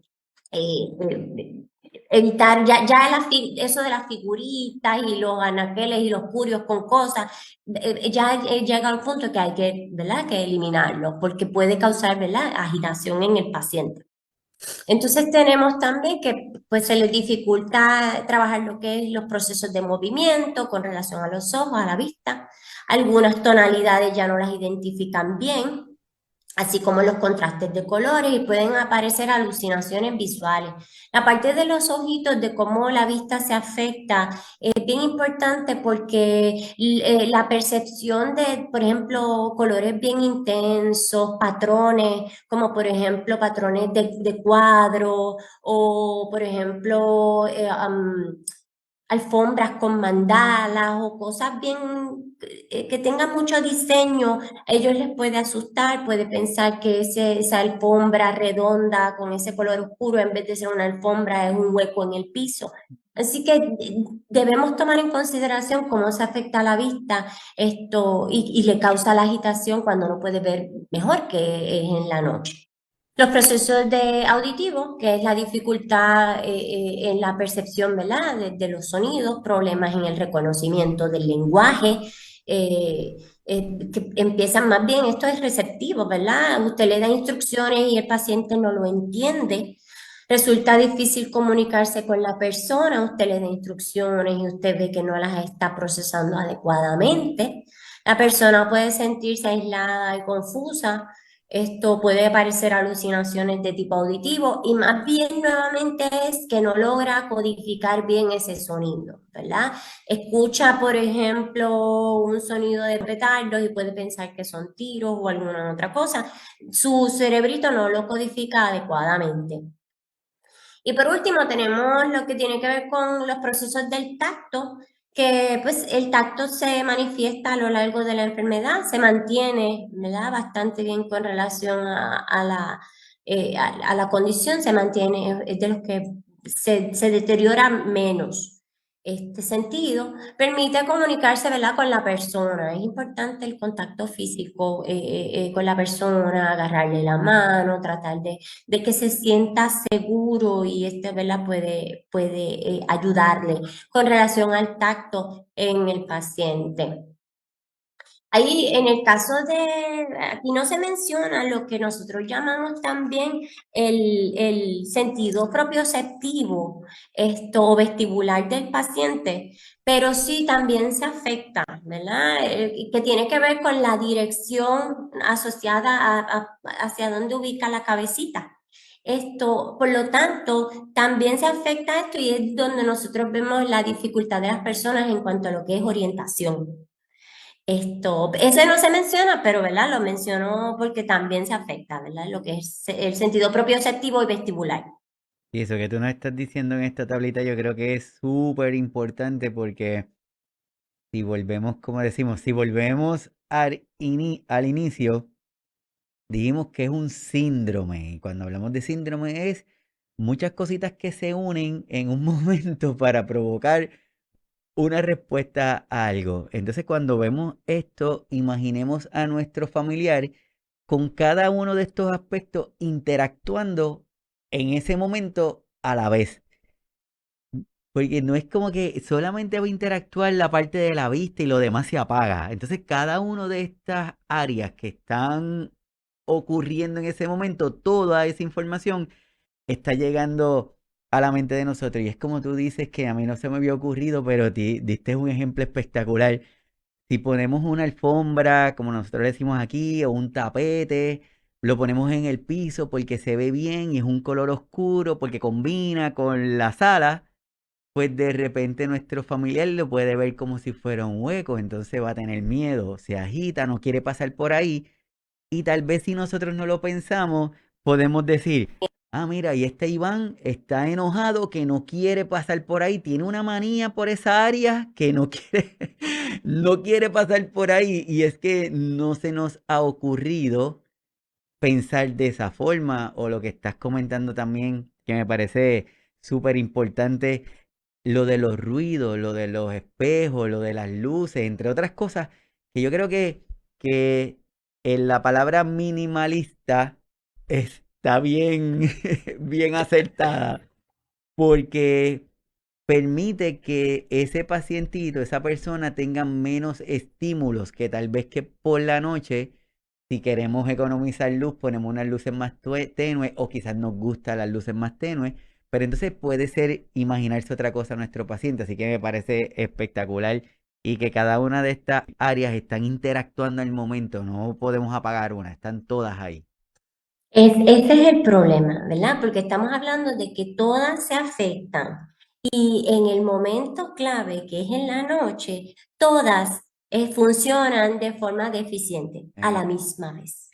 Evitar eso de las figuritas y los anaqueles y los curios con cosas, ya llega al punto que hay que, ¿verdad? Que eliminarlo porque puede causar, ¿verdad? Agitación en el paciente. Entonces tenemos también que pues se les dificulta trabajar lo que es los procesos de movimiento con relación a los ojos, a la vista. Algunas tonalidades ya no las identifican bien, así como los contrastes de colores y pueden aparecer alucinaciones visuales. La parte de los ojitos, de cómo la vista se afecta, es bien importante porque la percepción de, por ejemplo, colores bien intensos, patrones, como por ejemplo patrones de cuadro o por ejemplo alfombras con mandalas o cosas bien que tengan mucho diseño, a ellos les puede asustar, puede pensar que esa alfombra redonda con ese color oscuro en vez de ser una alfombra es un hueco en el piso. Así que debemos tomar en consideración cómo se afecta a la vista y le causa la agitación cuando no puede ver mejor que es en la noche. Los procesos de auditivo, que es la dificultad en la percepción, ¿verdad? De los sonidos, problemas en el reconocimiento del lenguaje, que empiezan más bien, esto es receptivo, ¿verdad? Usted le da instrucciones y el paciente no lo entiende. Resulta difícil comunicarse con la persona, usted le da instrucciones y usted ve que no las está procesando adecuadamente. La persona puede sentirse aislada y confusa. Esto puede parecer alucinaciones de tipo auditivo y más bien nuevamente es que no logra codificar bien ese sonido, ¿verdad? Escucha, por ejemplo, un sonido de petardos y puede pensar que son tiros o alguna otra cosa. Su cerebrito no lo codifica adecuadamente. Y por último tenemos lo que tiene que ver con los procesos del tacto, que pues el tacto se manifiesta a lo largo de la enfermedad, se mantiene, ¿verdad? Bastante bien con relación a la condición, se mantiene, es de los que se deteriora menos. Este sentido permite comunicarse, ¿verdad? Con la persona. Es importante el contacto físico con la persona, agarrarle la mano, tratar de que se sienta seguro y ¿verdad? Puede ayudarle con relación al tacto en el paciente. Ahí, en el caso aquí no se menciona lo que nosotros llamamos también el sentido propioceptivo, o vestibular del paciente, pero sí también se afecta, ¿verdad? Que tiene que ver con la dirección asociada hacia dónde ubica la cabecita. Por lo tanto, también se afecta esto y es donde nosotros vemos la dificultad de las personas en cuanto a lo que es orientación. Ese no se menciona, pero ¿verdad? Lo menciono porque también se afecta, ¿verdad? Lo que es el sentido propioceptivo y vestibular. Y eso que tú nos estás diciendo en esta tablita yo creo que es súper importante porque si volvemos, como decimos, si volvemos al inicio, dijimos que es un síndrome. Y cuando hablamos de síndrome es muchas cositas que se unen en un momento para provocar una respuesta a algo. Entonces, cuando vemos esto, imaginemos a nuestro familiar con cada uno de estos aspectos interactuando en ese momento a la vez. Porque no es como que solamente va a interactuar la parte de la vista y lo demás se apaga. Entonces, cada una de estas áreas que están ocurriendo en ese momento, toda esa información está llegando a la mente de nosotros. Y es como tú dices que a mí no se me había ocurrido, pero diste un ejemplo espectacular. Si ponemos una alfombra, como nosotros le decimos aquí, o un tapete, lo ponemos en el piso porque se ve bien y es un color oscuro, porque combina con la sala, pues de repente nuestro familiar lo puede ver como si fuera un hueco, entonces va a tener miedo, se agita, no quiere pasar por ahí y tal vez si nosotros no lo pensamos, podemos decir, ah, mira, y este Iván está enojado que no quiere pasar por ahí, tiene una manía por esa área que no quiere, no quiere pasar por ahí y es que no se nos ha ocurrido pensar de esa forma o lo que estás comentando también, que me parece súper importante lo de los ruidos, lo de los espejos, lo de las luces, entre otras cosas, que yo creo que en la palabra minimalista está bien, bien acertada, porque permite que ese pacientito, esa persona tenga menos estímulos que tal vez que por la noche, si queremos economizar luz, ponemos unas luces más tenues o quizás nos gustan las luces más tenues, pero entonces puede ser imaginarse otra cosa a nuestro paciente, así que me parece espectacular y que cada una de estas áreas están interactuando al momento, no podemos apagar una, están todas ahí. Ese es el problema, ¿verdad? Porque estamos hablando de que todas se afectan y en el momento clave, que es en la noche, todas funcionan de forma deficiente a Eh, la misma vez.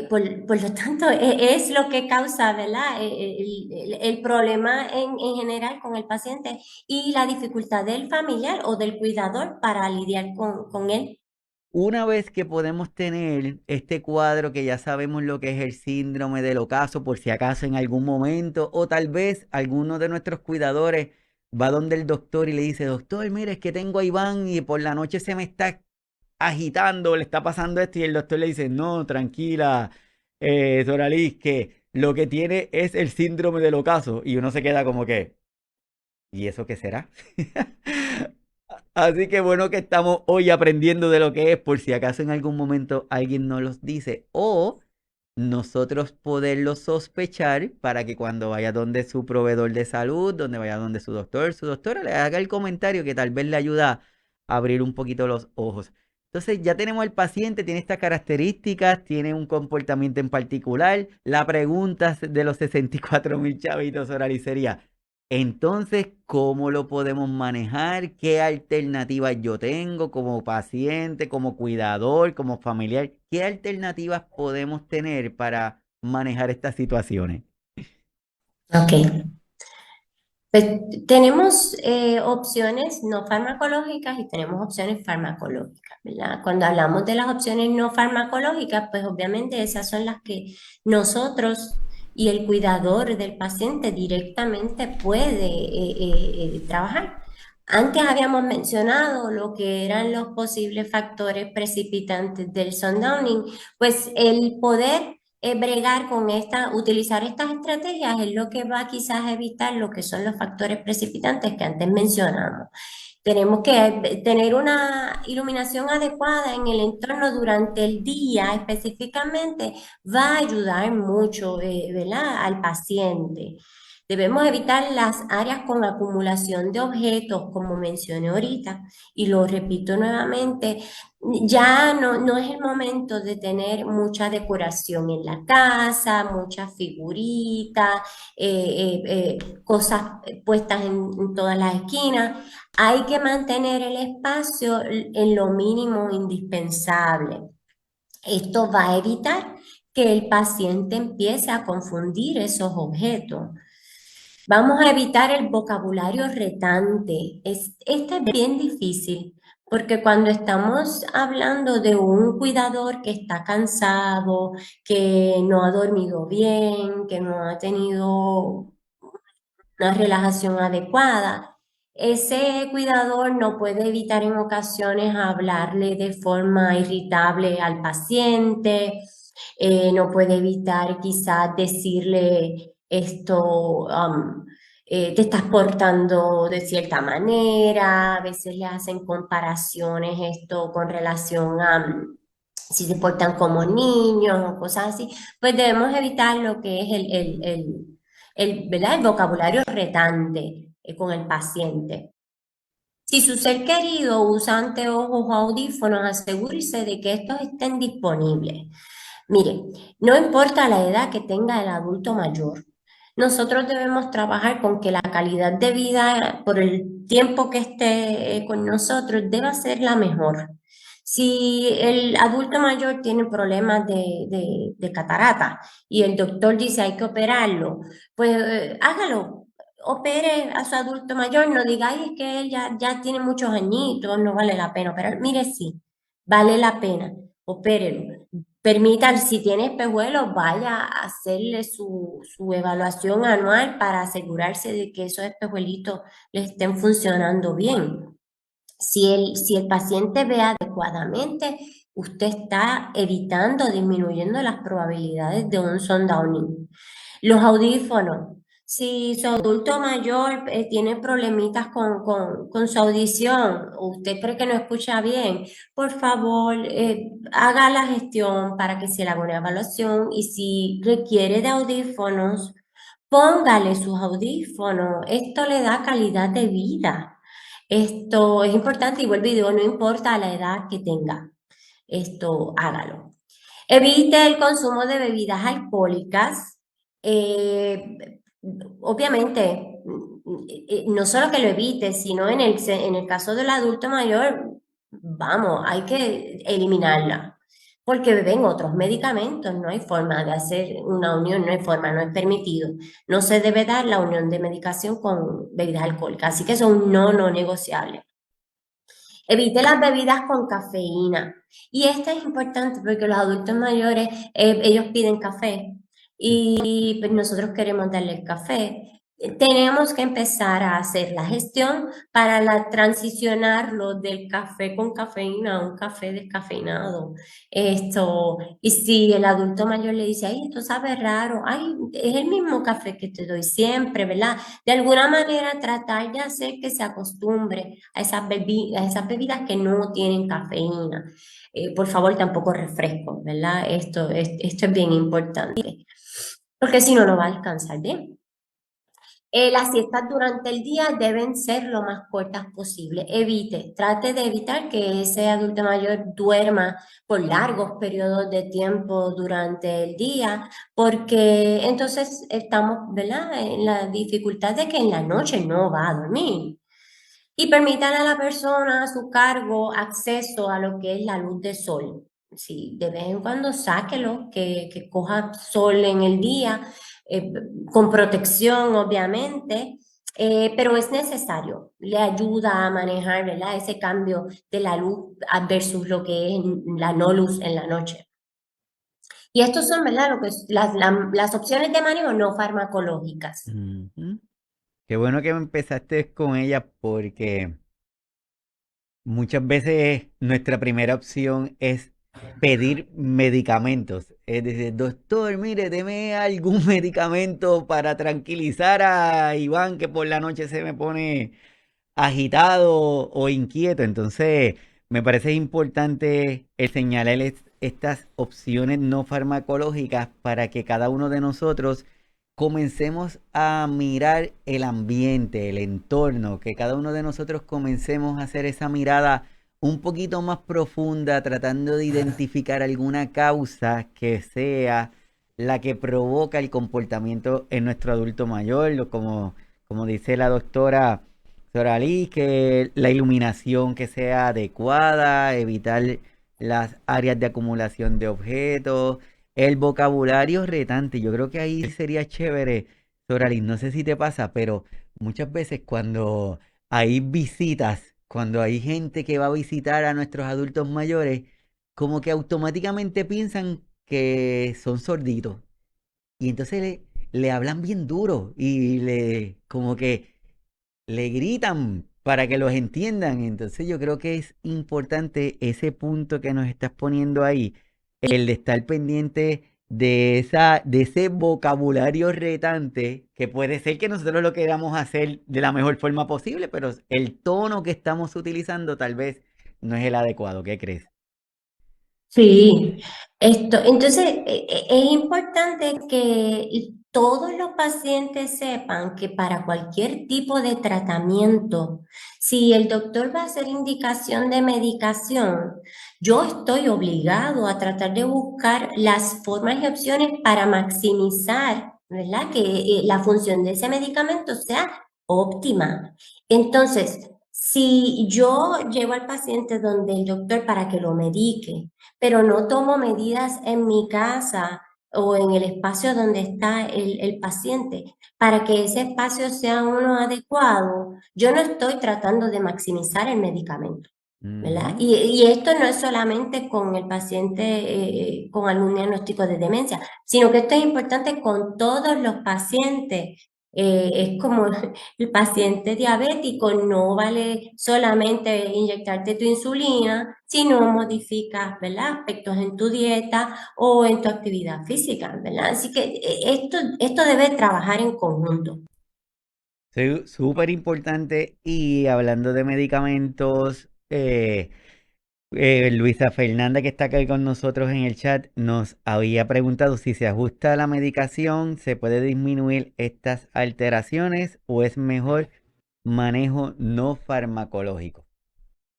Por lo tanto, es lo que causa, ¿verdad? El problema en general con el paciente y la dificultad del familiar o del cuidador para lidiar con él. Una vez que podemos tener este cuadro que ya sabemos lo que es el síndrome del ocaso, por si acaso en algún momento, o tal vez alguno de nuestros cuidadores va donde el doctor y le dice, doctor, mire, es que tengo a Iván y por la noche se me está agitando, le está pasando esto, y el doctor le dice, no, tranquila, Doraliz, que lo que tiene es el síndrome del ocaso, y uno se queda como que, ¿y eso qué será? Así que bueno que estamos hoy aprendiendo de lo que es, por si acaso en algún momento alguien nos los dice, o nosotros poderlo sospechar para que cuando vaya donde su proveedor de salud, donde vaya donde su doctora le haga el comentario que tal vez le ayuda a abrir un poquito los ojos. Entonces ya tenemos el paciente, tiene estas características, tiene un comportamiento en particular. La pregunta de los 64,000 chavitos orales sería, entonces, ¿cómo lo podemos manejar? ¿Qué alternativas yo tengo como paciente, como cuidador, como familiar? ¿Qué alternativas podemos tener para manejar estas situaciones? Ok. Pues tenemos opciones no farmacológicas y tenemos opciones farmacológicas, ¿verdad? Cuando hablamos de las opciones no farmacológicas, pues obviamente esas son las que nosotros y el cuidador del paciente directamente puede trabajar. Antes habíamos mencionado lo que eran los posibles factores precipitantes del sundowning, pues el poder bregar con utilizar estas estrategias es lo que va quizás a evitar lo que son los factores precipitantes que antes mencionamos. Tenemos que tener una iluminación adecuada en el entorno durante el día específicamente, va a ayudar mucho, ¿verdad? Al paciente. Debemos evitar las áreas con acumulación de objetos, como mencioné ahorita, y lo repito nuevamente, ya no es el momento de tener mucha decoración en la casa, muchas figuritas, cosas puestas en todas las esquinas. Hay que mantener el espacio en lo mínimo indispensable. Esto va a evitar que el paciente empiece a confundir esos objetos. Vamos a evitar el vocabulario retante. Este es bien difícil porque cuando estamos hablando de un cuidador que está cansado, que no ha dormido bien, que no ha tenido una relajación adecuada, Ese cuidador no puede evitar en ocasiones hablarle de forma irritable al paciente, no puede evitar quizás decirle esto, te estás portando de cierta manera, a veces le hacen comparaciones esto con relación a si se portan como niños o cosas así, pues debemos evitar lo que es ¿verdad? El vocabulario retante con el paciente. Si su ser querido usa anteojos o audífonos, asegúrese de que estos estén disponibles. Mire, no importa la edad que tenga el adulto mayor, nosotros debemos trabajar con que la calidad de vida por el tiempo que esté con nosotros deba ser la mejor. Si el adulto mayor tiene problemas de catarata y el doctor dice hay que operarlo, pues hágalo, opere a su adulto mayor, no diga, ay, es que él ya tiene muchos añitos, no vale la pena operar. Mire, sí, vale la pena, opérelo. Permita, si tiene espejuelos, vaya a hacerle su evaluación anual para asegurarse de que esos espejuelitos le estén funcionando bien. Si el paciente ve adecuadamente, usted está evitando, disminuyendo las probabilidades de un sundowning. Los audífonos. Si su adulto mayor tiene problemitas con su audición, o usted cree que no escucha bien, por favor, haga la gestión para que se le haga una evaluación y si requiere de audífonos, póngale sus audífonos. Esto le da calidad de vida. Esto es importante y vuelvo y digo, no importa la edad que tenga, esto hágalo. Evite el consumo de bebidas alcohólicas. Obviamente, no solo que lo evite, sino en el caso del adulto mayor, vamos, hay que eliminarla. Porque beben otros medicamentos, no hay forma de hacer una unión, no hay forma, no es permitido. No se debe dar la unión de medicación con bebidas alcohólicas, así que eso es un no negociable. Evite las bebidas con cafeína. Y esto es importante porque los adultos mayores, ellos piden café y pues nosotros queremos darle el café. Tenemos que empezar a hacer la gestión para transicionarlo del café con cafeína a un café descafeinado. Y si el adulto mayor le dice, ay, esto sabe raro, ay, es el mismo café que te doy siempre, ¿verdad? De alguna manera tratar de hacer que se acostumbre a esas bebidas que no tienen cafeína. Por favor, tampoco refrescos, ¿verdad? Esto es bien importante, porque si no, no va a descansar bien. Las siestas durante el día deben ser lo más cortas posible. Trate de evitar que ese adulto mayor duerma por largos periodos de tiempo durante el día, porque entonces estamos, ¿verdad?, en la dificultad de que en la noche no va a dormir. Y permitan a la persona a su cargo acceso a lo que es la luz de sol. Sí, de vez en cuando sáquelo, que coja sol en el día, eh, con protección, obviamente, pero es necesario. Le ayuda a manejar, ¿verdad?, ese cambio de la luz versus lo que es la no luz en la noche. Y estos son, ¿verdad?, lo que las opciones de manejo no farmacológicas. Ujú. Qué bueno que empezaste con ella porque muchas veces nuestra primera opción es pedir medicamentos. Es decir, doctor, mire, deme algún medicamento para tranquilizar a Iván que por la noche se me pone agitado o inquieto. Entonces, me parece importante el señalarles estas opciones no farmacológicas para que cada uno de nosotros comencemos a mirar el ambiente, el entorno, que cada uno de nosotros comencemos a hacer esa mirada un poquito más profunda, tratando de identificar alguna causa que sea la que provoca el comportamiento en nuestro adulto mayor, como dice la doctora Soralí, que la iluminación que sea adecuada, evitar las áreas de acumulación de objetos, el vocabulario retante. Yo creo que ahí sería chévere, Soralí, no sé si te pasa, pero muchas veces cuando hay visitas, cuando hay gente que va a visitar a nuestros adultos mayores, como que automáticamente piensan que son sorditos. Y entonces le hablan bien duro y como que le gritan para que los entiendan. Entonces yo creo que es importante ese punto que nos estás poniendo ahí, el de estar pendiente de ese vocabulario retante, que puede ser que nosotros lo queramos hacer de la mejor forma posible, pero el tono que estamos utilizando tal vez no es el adecuado. ¿Qué crees? Sí, entonces es importante que todos los pacientes sepan que para cualquier tipo de tratamiento, si el doctor va a hacer indicación de medicación, yo estoy obligado a tratar de buscar las formas y opciones para maximizar, ¿verdad? Que la función de ese medicamento sea óptima. Entonces, si yo llevo al paciente donde el doctor para que lo medique, pero no tomo medidas en mi casa o en el espacio donde está el paciente para que ese espacio sea uno adecuado, yo no estoy tratando de maximizar el medicamento, ¿verdad? Ujú. Y esto no es solamente con el paciente con algún diagnóstico de demencia, sino que esto es importante con todos los pacientes. Es como el paciente diabético, no vale solamente inyectarte tu insulina, sino modificas, ¿verdad? Aspectos en tu dieta o en tu actividad física, ¿verdad? Así que esto debe trabajar en conjunto. Súper importante. Y hablando de medicamentos, Luisa Fernanda, que está acá con nosotros en el chat, nos había preguntado si se ajusta la medicación, se puede disminuir estas alteraciones o es mejor manejo no farmacológico.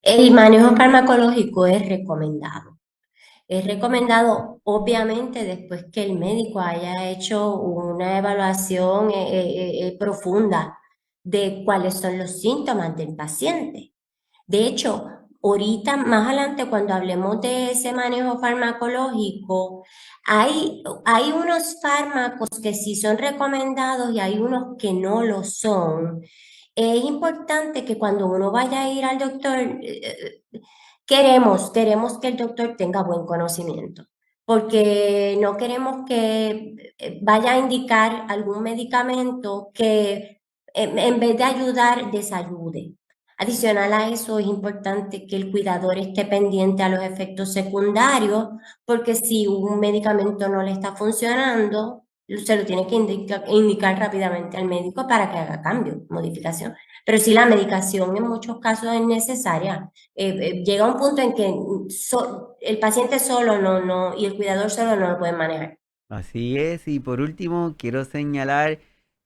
El manejo farmacológico es recomendado. Es recomendado, obviamente, después que el médico haya hecho una evaluación profunda de cuáles son los síntomas del paciente. De hecho, ahorita más adelante, cuando hablemos de ese manejo farmacológico, hay unos fármacos que sí son recomendados y hay unos que no lo son. Es importante que cuando uno vaya a ir al doctor, queremos que el doctor tenga buen conocimiento, porque no queremos que vaya a indicar algún medicamento que en vez de ayudar, desayude. Adicional a eso, es importante que el cuidador esté pendiente a los efectos secundarios, porque si un medicamento no le está funcionando, se lo tiene que indicar rápidamente al médico para que haga cambio, modificación. Pero si la medicación en muchos casos es necesaria, llega un punto en que el paciente solo y el cuidador solo no lo pueden manejar. Así es. Y por último, quiero señalar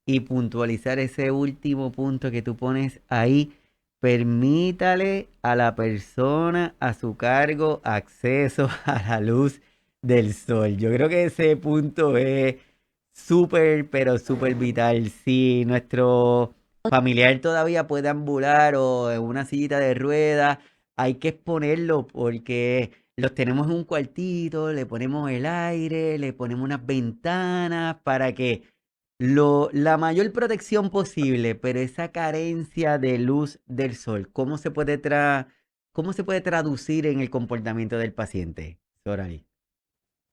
y puntualizar ese último punto que tú pones ahí. Permítale a la persona a su cargo acceso a la luz del sol. Yo creo que ese punto es súper, pero súper vital. Si nuestro familiar todavía puede ambular o en una sillita de ruedas, hay que exponerlo porque los tenemos en un cuartito, le ponemos el aire, le ponemos unas ventanas para que la mayor protección posible, pero esa carencia de luz del sol, cómo se puede traducir en el comportamiento del paciente, Soraya?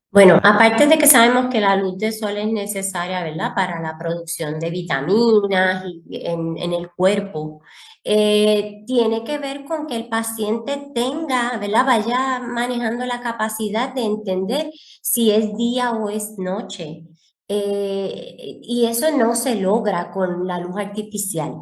Bueno, aparte de que sabemos que la luz del sol es necesaria, ¿verdad? Para la producción de vitaminas en el cuerpo, tiene que ver con que el paciente tenga, ¿verdad? Vaya manejando la capacidad de entender si es día o es noche. Y eso no se logra con la luz artificial.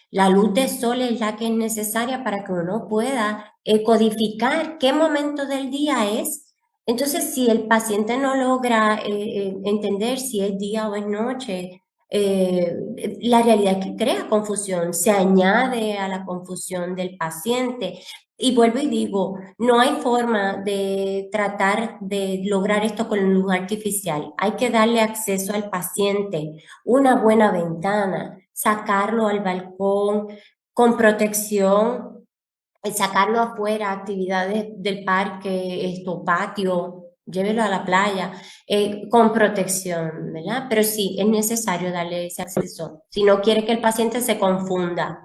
La luz del sol es la que es necesaria para que uno pueda codificar qué momento del día es. Entonces, si el paciente no logra entender si es día o es noche, la realidad es que crea confusión, se añade a la confusión del paciente. Y vuelvo y digo, no hay forma de tratar de lograr esto con luz artificial. Hay que darle acceso al paciente, una buena ventana, sacarlo al balcón con protección, sacarlo afuera, actividades del parque, esto, patio, llévelo a la playa, con protección, ¿verdad? Pero sí, es necesario darle ese acceso, si no quiere que el paciente se confunda.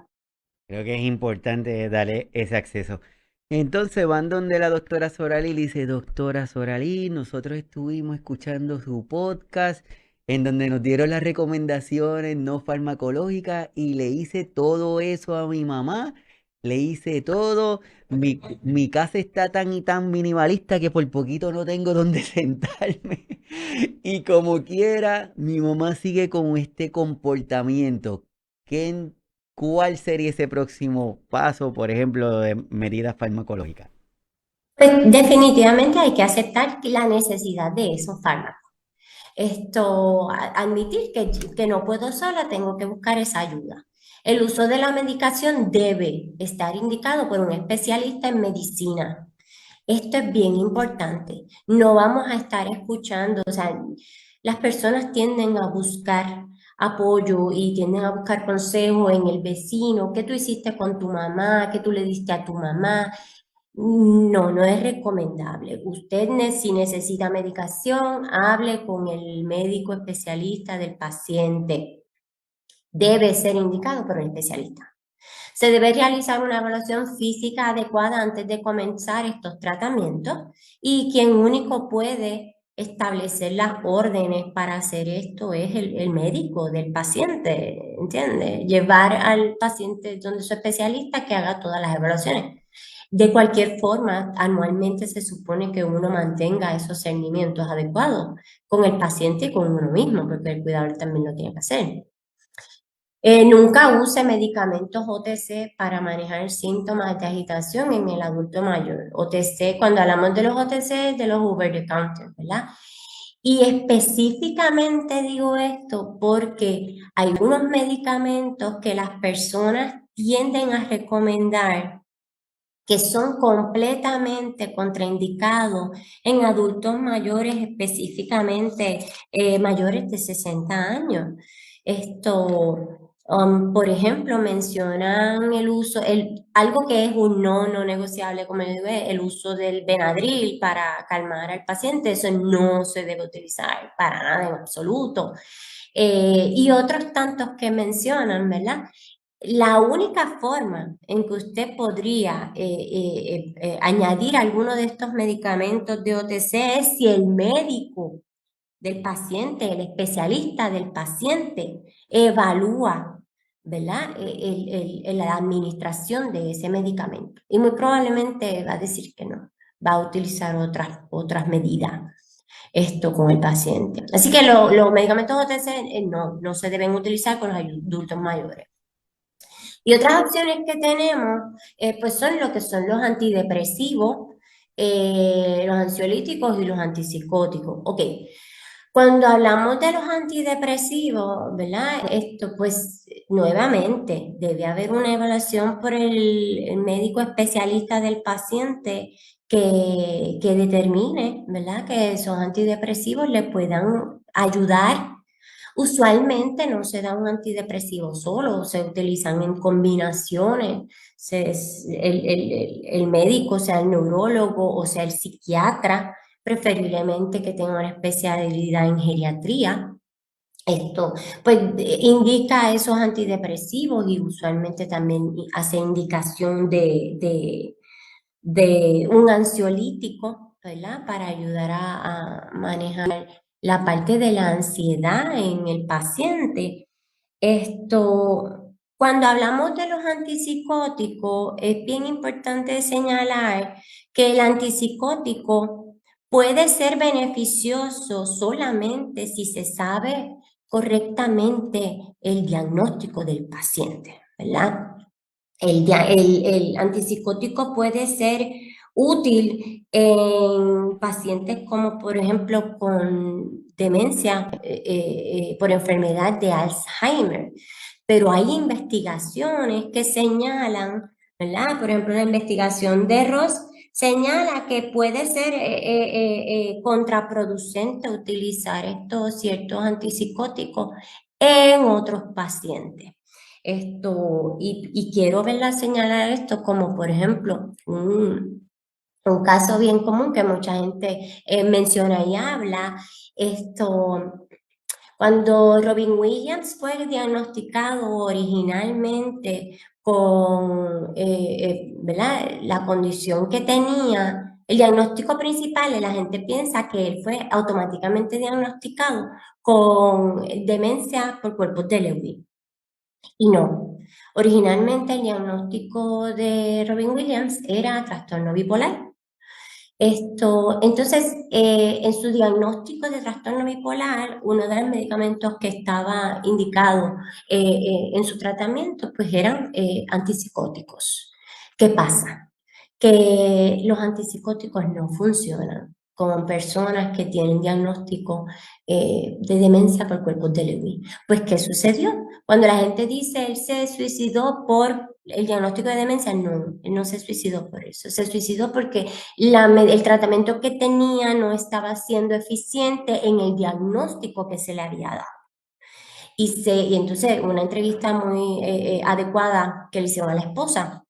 Creo que es importante darle ese acceso. Entonces van donde la doctora Sorali y le dice, doctora Sorali, nosotros estuvimos escuchando su podcast, en donde nos dieron las recomendaciones no farmacológicas y le hice todo eso a mi mamá, le hice todo. Mi casa está tan y tan minimalista que por poquito no tengo donde sentarme. Y como quiera, mi mamá sigue con este comportamiento. ¿Qué, ¿Cuál sería ese próximo paso, por ejemplo, de medidas farmacológicas? Pues definitivamente hay que aceptar que la necesidad de esos fármacos. Admitir que no puedo sola, tengo que buscar esa ayuda. El uso de la medicación debe estar indicado por un especialista en medicina. Esto es bien importante. No vamos a estar escuchando, o sea, las personas tienden a buscar apoyo y tienden a buscar consejo en el vecino, qué tú hiciste con tu mamá, qué tú le diste a tu mamá. No, no es recomendable. Usted, si necesita medicación, hable con el médico especialista del paciente. Debe ser indicado por un especialista. Se debe realizar una evaluación física adecuada antes de comenzar estos tratamientos y quien único puede establecer las órdenes para hacer esto es el médico del paciente, ¿entiende? Llevar al paciente donde su especialista que haga todas las evaluaciones. De cualquier forma, anualmente se supone que uno mantenga esos seguimientos adecuados con el paciente y con uno mismo, porque el cuidador también lo tiene que hacer. Nunca use medicamentos OTC para manejar síntomas de agitación en el adulto mayor. OTC, cuando hablamos de los OTC, de los over the counter, ¿verdad? Y específicamente digo esto porque hay unos medicamentos que las personas tienden a recomendar que son completamente contraindicados en adultos mayores, específicamente mayores de 60 años. Por ejemplo, mencionan el uso, algo que es un no negociable, como yo digo, el uso del Benadryl para calmar al paciente. Eso no se debe utilizar para nada en absoluto. Y otros tantos que mencionan, ¿verdad? La única forma en que usted podría añadir alguno de estos medicamentos de OTC es si el médico del paciente, el especialista del paciente, evalúa, ¿verdad? La administración de ese medicamento. Y muy probablemente va a decir que no, va a utilizar otras medidas con el paciente. Así que los medicamentos OTC no se deben utilizar con los adultos mayores. Y otras opciones que tenemos, pues son lo que son los antidepresivos, los ansiolíticos y los antipsicóticos. Ok, cuando hablamos de los antidepresivos, ¿verdad? Esto pues nuevamente debe haber una evaluación por el médico especialista del paciente que determine, ¿verdad? Que esos antidepresivos le puedan ayudar. Usualmente no se da un antidepresivo solo, se utilizan en combinaciones. El médico, sea el neurólogo o sea el psiquiatra, preferiblemente que tenga una especialidad en geriatría. Esto, pues, indica esos antidepresivos y usualmente también hace indicación de un ansiolítico, ¿verdad? Para ayudar a manejar la parte de la ansiedad en el paciente. Cuando hablamos de los antipsicóticos, es bien importante señalar que el antipsicótico puede ser beneficioso solamente si se sabe correctamente el diagnóstico del paciente, ¿verdad? El antipsicótico puede ser útil en pacientes como, por ejemplo, con demencia por enfermedad de Alzheimer, pero hay investigaciones que señalan, ¿verdad? Por ejemplo, la investigación de Ross señala que puede ser contraproducente utilizar estos ciertos antipsicóticos en otros pacientes. Y quiero verla señalar esto como, por ejemplo, un caso bien común que mucha gente menciona y habla. Cuando Robin Williams fue diagnosticado originalmente con ¿verdad? La condición que tenía, El diagnóstico principal, la gente piensa que él fue automáticamente diagnosticado con demencia por cuerpos de Lewy. Y no. Originalmente el diagnóstico de Robin Williams era trastorno bipolar. Entonces, en su diagnóstico de trastorno bipolar, uno de los medicamentos que estaba indicado en su tratamiento, pues eran antipsicóticos. ¿Qué pasa? Que los antipsicóticos no funcionan con personas que tienen diagnóstico de demencia por cuerpos de Lewy. Pues, ¿qué sucedió? Cuando la gente dice él se suicidó por el diagnóstico de demencia, no, él no se suicidó por eso, se suicidó porque el tratamiento que tenía no estaba siendo eficiente en el diagnóstico que se le había dado. Y entonces, una entrevista muy adecuada que le hicieron a la esposa,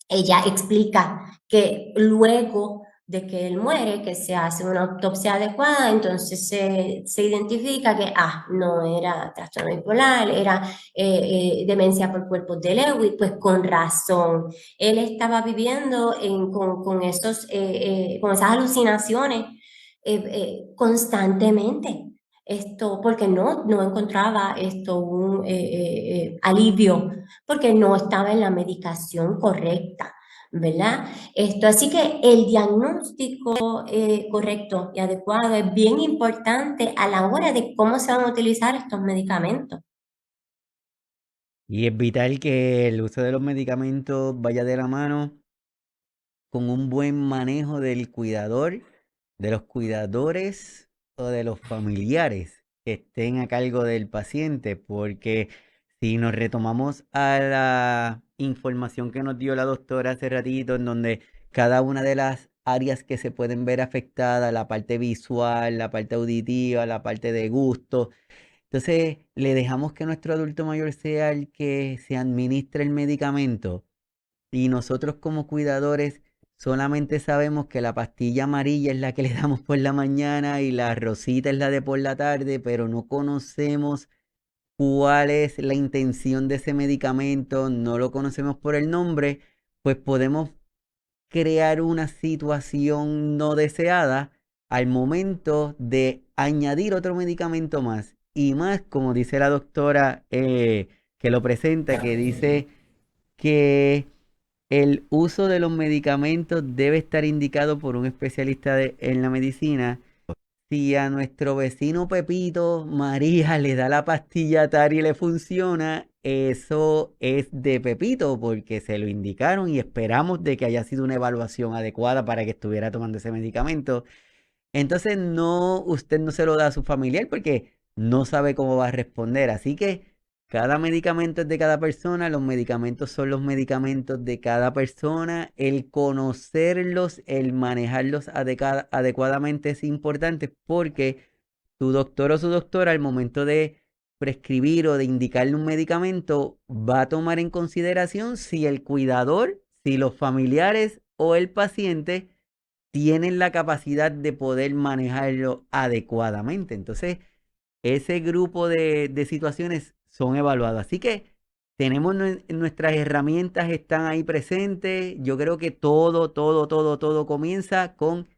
ella explica que luego de que él muere, que se hace una autopsia adecuada, entonces se identifica que no era trastorno bipolar, era demencia por cuerpos de Lewy, pues con razón. Él estaba viviendo con esas alucinaciones constantemente. Porque no encontraba un alivio, porque no estaba en la medicación correcta, ¿verdad? Así que el diagnóstico correcto y adecuado es bien importante a la hora de cómo se van a utilizar estos medicamentos. Y es vital que el uso de los medicamentos vaya de la mano con un buen manejo del cuidador, de los cuidadores o de los familiares que estén a cargo del paciente, porque si nos retomamos a la información que nos dio la doctora hace ratito, en donde cada una de las áreas que se pueden ver afectadas, la parte visual, la parte auditiva, la parte de gusto, entonces le dejamos que nuestro adulto mayor sea el que se administre el medicamento y nosotros como cuidadores solamente sabemos que la pastilla amarilla es la que le damos por la mañana y la rosita es la de por la tarde, pero no conocemos cuál es la intención de ese medicamento, no lo conocemos por el nombre, pues podemos crear una situación no deseada al momento de añadir otro medicamento más. Y más, como dice la doctora que lo presenta, que dice que el uso de los medicamentos debe estar indicado por un especialista en la medicina. Si a nuestro vecino Pepito María le da la pastilla tal y le funciona, eso es de Pepito porque se lo indicaron y esperamos de que haya sido una evaluación adecuada para que estuviera tomando ese medicamento. Entonces no, usted no se lo da a su familiar porque no sabe cómo va a responder. Así que cada medicamento es de cada persona, los medicamentos son los medicamentos de cada persona. El conocerlos, el manejarlos adecuadamente es importante porque su doctor o su doctora al momento de prescribir o de indicarle un medicamento va a tomar en consideración si el cuidador, si los familiares o el paciente tienen la capacidad de poder manejarlo adecuadamente. Entonces, ese grupo de situaciones son evaluadas. Así que tenemos nuestras herramientas, están ahí presentes. Yo creo que todo comienza con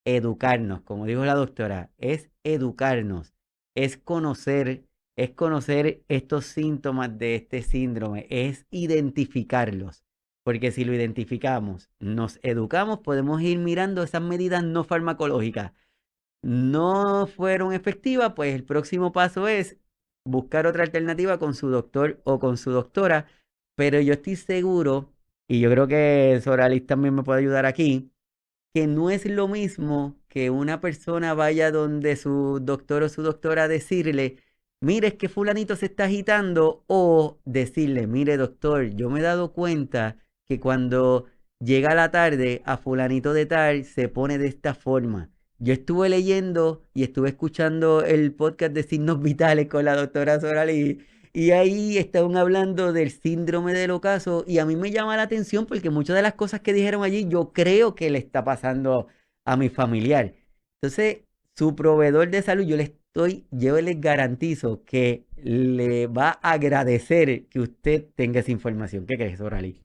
educarnos. Como dijo la doctora, es educarnos, es conocer estos síntomas de este síndrome, es identificarlos. Porque si lo identificamos, nos educamos, podemos ir mirando esas medidas no farmacológicas. No fueron efectivas, pues el próximo paso es buscar otra alternativa con su doctor o con su doctora. Pero yo estoy seguro, y yo creo que Soralis también me puede ayudar aquí, que no es lo mismo que una persona vaya donde su doctor o su doctora a decirle, mire, es que fulanito se está agitando, o decirle, mire doctor, yo me he dado cuenta que cuando llega la tarde a fulanito de tal se pone de esta forma. Yo estuve leyendo y estuve escuchando el podcast de signos vitales con la doctora Sorali y ahí estaban hablando del síndrome del ocaso y a mí me llama la atención porque muchas de las cosas que dijeron allí yo creo que le está pasando a mi familiar. Entonces, su proveedor de salud, yo les garantizo que le va a agradecer que usted tenga esa información. ¿Qué crees, Orali?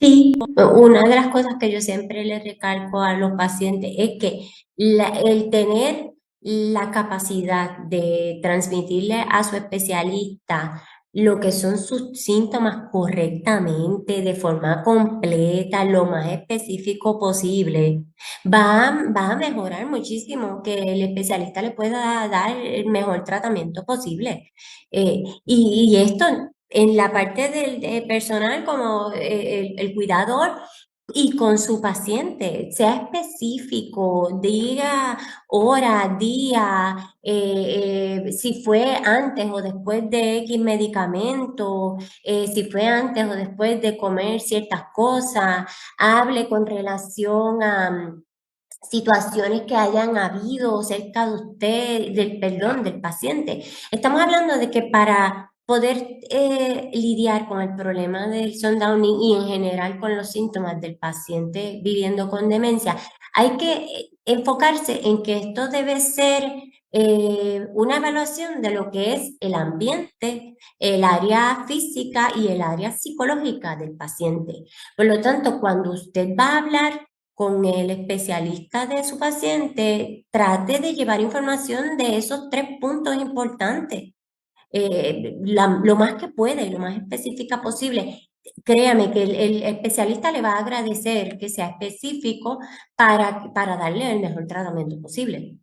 Sí, una de las cosas que yo siempre le recalco a los pacientes es que el tener la capacidad de transmitirle a su especialista lo que son sus síntomas correctamente, de forma completa, lo más específico posible, va a mejorar muchísimo, que el especialista le pueda dar el mejor tratamiento posible. Y esto en la parte del personal, como el cuidador y con su paciente, sea específico, diga hora, día, si fue antes o después de X medicamento, si fue antes o después de comer ciertas cosas, hable con relación a situaciones que hayan habido cerca de usted, del paciente. Estamos hablando de que para poder lidiar con el problema del sundowning y en general con los síntomas del paciente viviendo con demencia, hay que enfocarse en que esto debe ser una evaluación de lo que es el ambiente, el área física y el área psicológica del paciente. Por lo tanto, cuando usted va a hablar con el especialista de su paciente, trate de llevar información de esos 3 puntos importantes, lo más que pueda y lo más específica posible. Créame que el especialista le va a agradecer que sea específico para darle el mejor tratamiento posible.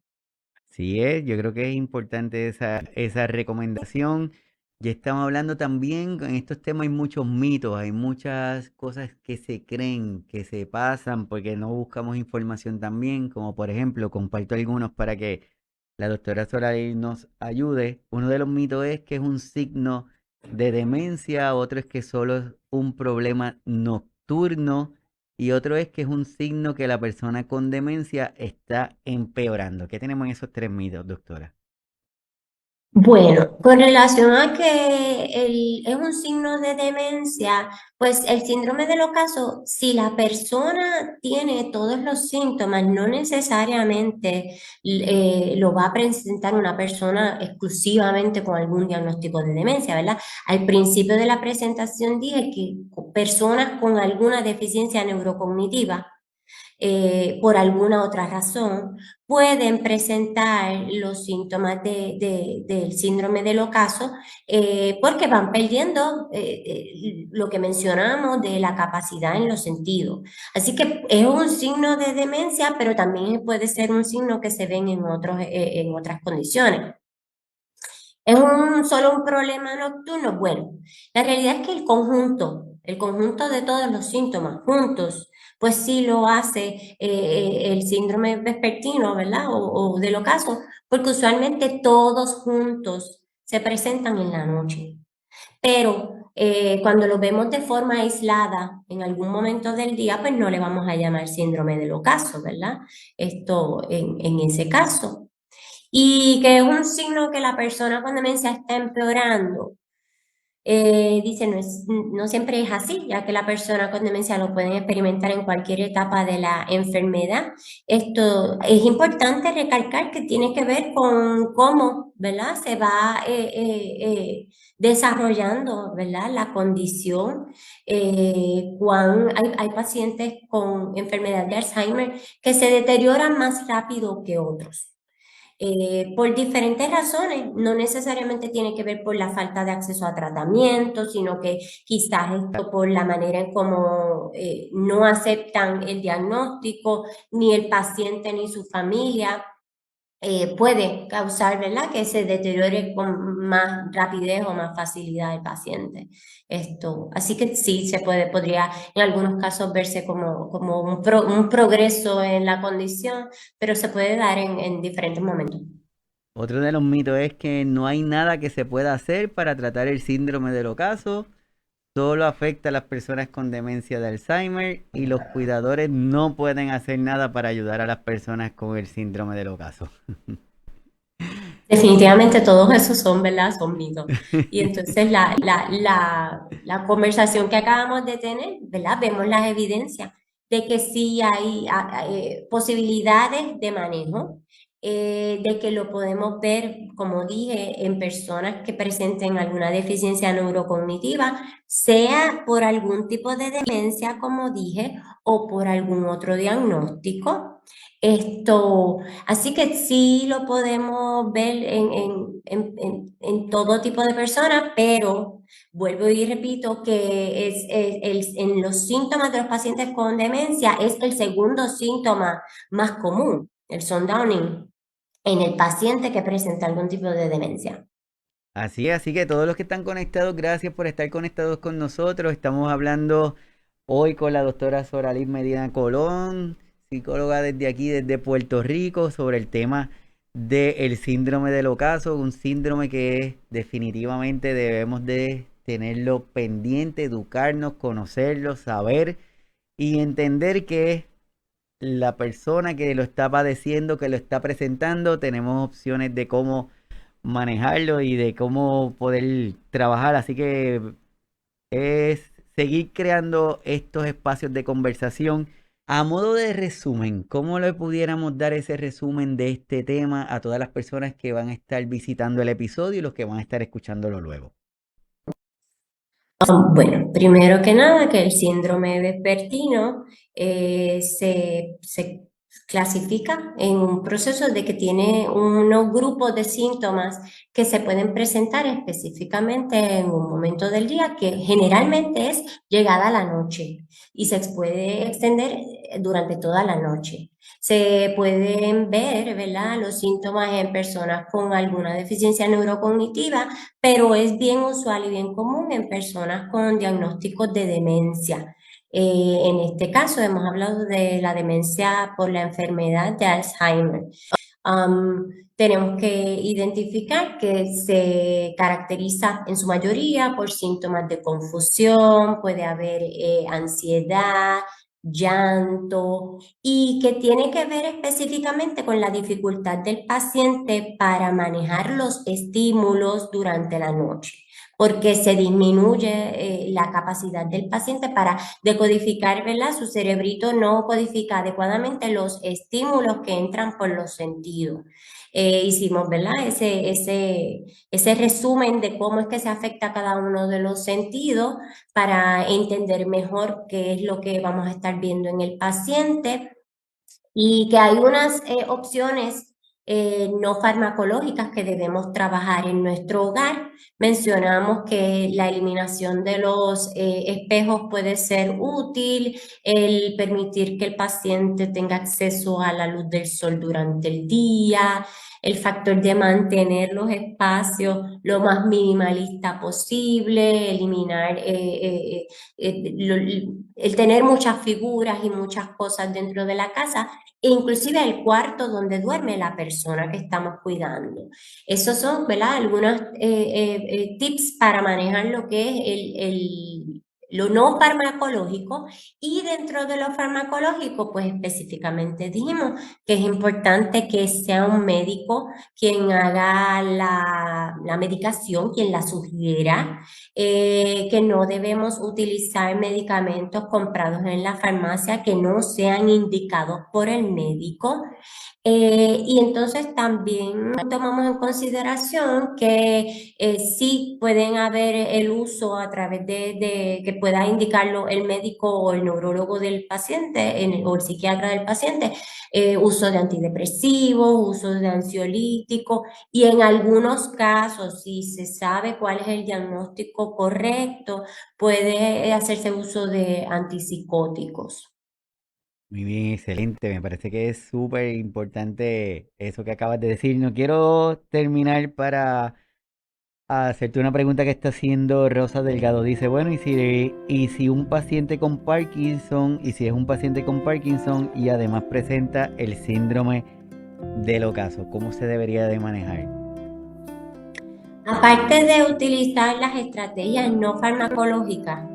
Sí es, yo creo que es importante esa recomendación. Ya estamos hablando también, en estos temas hay muchos mitos, hay muchas cosas que se creen, que se pasan porque no buscamos información también, como por ejemplo, comparto algunos para que la doctora Soraya nos ayude. Uno de los mitos es que es un signo de demencia, otro es que solo es un problema nocturno y otro es que es un signo que la persona con demencia está empeorando. ¿Qué tenemos en esos tres mitos, doctora? Bueno, con relación a que es un signo de demencia, pues el síndrome del ocaso, si la persona tiene todos los síntomas, no necesariamente lo va a presentar una persona exclusivamente con algún diagnóstico de demencia, ¿verdad? Al principio de la presentación dije que personas con alguna deficiencia neurocognitiva por alguna otra razón, pueden presentar los síntomas del síndrome del ocaso porque van perdiendo lo que mencionamos de la capacidad en los sentidos. Así que es un signo de demencia, pero también puede ser un signo que se ven en otras condiciones. ¿Es solo un problema nocturno? Bueno, la realidad es que el conjunto de todos los síntomas juntos, pues sí lo hace el síndrome vespertino, ¿verdad? O del ocaso, porque usualmente todos juntos se presentan en la noche. Pero cuando lo vemos de forma aislada en algún momento del día, pues no le vamos a llamar síndrome del ocaso, ¿verdad? Esto en ese caso. Y que es un signo que la persona con demencia está empeorando. Dice, no siempre es así, ya que la persona con demencia lo pueden experimentar en cualquier etapa de la enfermedad. Esto es importante recalcar que tiene que ver con cómo, ¿verdad? Se va desarrollando, ¿verdad? La condición. Hay pacientes con enfermedad de Alzheimer que se deterioran más rápido que otros por diferentes razones. No necesariamente tiene que ver por la falta de acceso a tratamiento, sino que quizás esto por la manera en cómo no aceptan el diagnóstico, ni el paciente ni su familia. Puede causar, ¿verdad?, que se deteriore con más rapidez o más facilidad el paciente. Así que sí, podría en algunos casos verse como un progreso en la condición, pero se puede dar en diferentes momentos. Otro de los mitos es que no hay nada que se pueda hacer para tratar el síndrome del ocaso, solo afecta a las personas con demencia de Alzheimer y los cuidadores no pueden hacer nada para ayudar a las personas con el síndrome del ocaso. Definitivamente todos esos son, ¿verdad? Son mitos. Y entonces la conversación que acabamos de tener, ¿verdad? Vemos las evidencias de que sí hay posibilidades de manejo, de que lo podemos ver, como dije, en personas que presenten alguna deficiencia neurocognitiva, sea por algún tipo de demencia, como dije, o por algún otro diagnóstico. Así que sí lo podemos ver en todo tipo de personas, pero vuelvo y repito que en los síntomas de los pacientes con demencia es el segundo síntoma más común, el sundowning, en el paciente que presenta algún tipo de demencia. Así que todos los que están conectados, gracias por estar conectados con nosotros. Estamos hablando hoy con la doctora Zoralis Medina Colón, psicóloga desde aquí, desde Puerto Rico, sobre el tema del síndrome del ocaso, un síndrome que definitivamente debemos de tenerlo pendiente, educarnos, conocerlo, saber y entender que la persona que lo está padeciendo, que lo está presentando, tenemos opciones de cómo manejarlo y de cómo poder trabajar. Así que es seguir creando estos espacios de conversación. A modo de resumen, ¿cómo le pudiéramos dar ese resumen de este tema a todas las personas que van a estar visitando el episodio y los que van a estar escuchándolo luego? Bueno, primero que nada, que el síndrome vespertino se clasifica en un proceso de que tiene unos grupos de síntomas que se pueden presentar específicamente en un momento del día que generalmente es llegada a la noche y se puede extender durante toda la noche. Se pueden ver, ¿verdad?, los síntomas en personas con alguna deficiencia neurocognitiva, pero es bien usual y bien común en personas con diagnósticos de demencia. En este caso hemos hablado de la demencia por la enfermedad de Alzheimer. Tenemos que identificar que se caracteriza en su mayoría por síntomas de confusión, puede haber ansiedad, llanto, y que tiene que ver específicamente con la dificultad del paciente para manejar los estímulos durante la noche, porque se disminuye la capacidad del paciente para decodificar, ¿verdad? Su cerebrito no codifica adecuadamente los estímulos que entran por los sentidos. Hicimos, ¿verdad?, ese resumen de cómo es que se afecta cada uno de los sentidos para entender mejor qué es lo que vamos a estar viendo en el paciente, y que hay unas opciones no farmacológicas que debemos trabajar en nuestro hogar. Mencionamos que la eliminación de los espejos puede ser útil, el permitir que el paciente tenga acceso a la luz del sol durante el día, el factor de mantener los espacios lo más minimalista posible, eliminar el tener muchas figuras y muchas cosas dentro de la casa, e inclusive el cuarto donde duerme la persona que estamos cuidando. Esos son, ¿verdad?, algunos tips para manejar lo que es lo no farmacológico. Y dentro de lo farmacológico, pues específicamente dijimos que es importante que sea un médico quien haga la medicación, quien la sugiera, que no debemos utilizar medicamentos comprados en la farmacia que no sean indicados por el médico. Y entonces también tomamos en consideración que sí pueden haber el uso a través de que pueda indicarlo el médico o el neurólogo del paciente o el psiquiatra del paciente, uso de antidepresivos, uso de ansiolíticos, y en algunos casos, si se sabe cuál es el diagnóstico correcto, puede hacerse uso de antipsicóticos. Muy bien, excelente. Me parece que es súper importante eso que acabas de decir. No quiero terminar para hacerte una pregunta que está haciendo Rosa Delgado. Dice, bueno, y si un paciente con Parkinson, y si es un paciente con Parkinson y además presenta el síndrome del ocaso, ¿cómo se debería de manejar? Aparte de utilizar las estrategias no farmacológicas,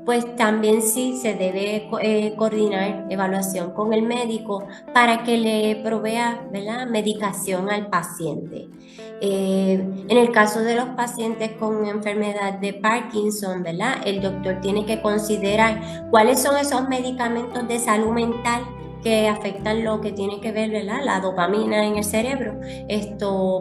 pues también sí se debe coordinar evaluación con el médico para que le provea, ¿verdad?, medicación al paciente. En el caso de los pacientes con enfermedad de Parkinson, ¿verdad?, el doctor tiene que considerar cuáles son esos medicamentos de salud mental que afectan lo que tiene que ver, ¿verdad? La dopamina en el cerebro,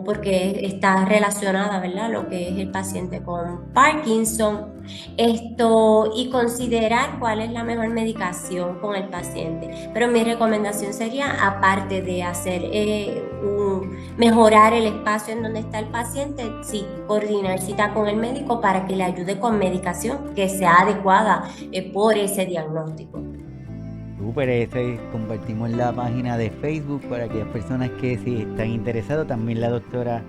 porque está relacionada, ¿verdad? Lo que es el paciente con Parkinson, y considerar cuál es la mejor medicación con el paciente. Pero mi recomendación sería, aparte de hacer mejorar el espacio en donde está el paciente, sí, coordinar cita con el médico para que le ayude con medicación que sea adecuada por ese diagnóstico. Súper, compartimos la página de Facebook para aquellas personas que si están interesados. También la doctora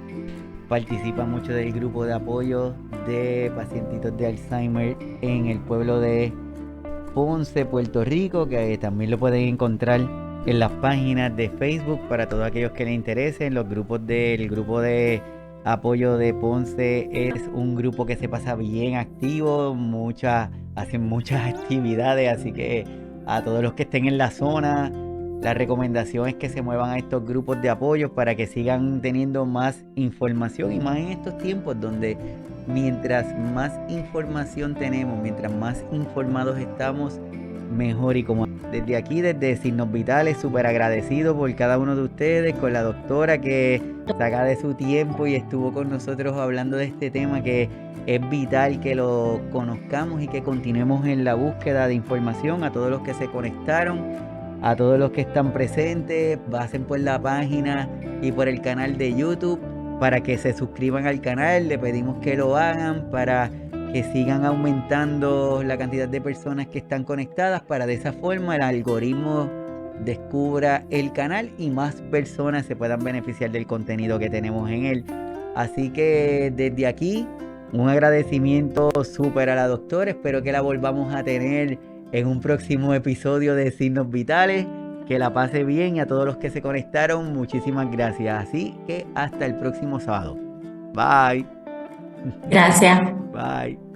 participa mucho del grupo de apoyo de pacientitos de Alzheimer en el pueblo de Ponce, Puerto Rico, que también lo pueden encontrar en las páginas de Facebook para todos aquellos que les interesen. Los grupos del grupo de apoyo de Ponce es un grupo que se pasa bien activo, hacen muchas actividades, así que a todos los que estén en la zona, la recomendación es que se muevan a estos grupos de apoyo para que sigan teniendo más información, y más en estos tiempos donde mientras más información tenemos, mientras más informados estamos, mejor. Y como desde aquí, desde Signos Vitales, súper agradecido por cada uno de ustedes, con la doctora que saca de su tiempo y estuvo con nosotros hablando de este tema que es vital que lo conozcamos y que continuemos en la búsqueda de información. A todos los que se conectaron, a todos los que están presentes, pasen por la página y por el canal de YouTube para que se suscriban al canal. Le pedimos que lo hagan para que sigan aumentando la cantidad de personas que están conectadas, para de esa forma el algoritmo descubra el canal y más personas se puedan beneficiar del contenido que tenemos en él. Así que desde aquí, un agradecimiento súper a la doctora. Espero que la volvamos a tener en un próximo episodio de Signos Vitales. Que la pase bien, y a todos los que se conectaron, muchísimas gracias. Así que hasta el próximo sábado. Bye. Gracias. Bye.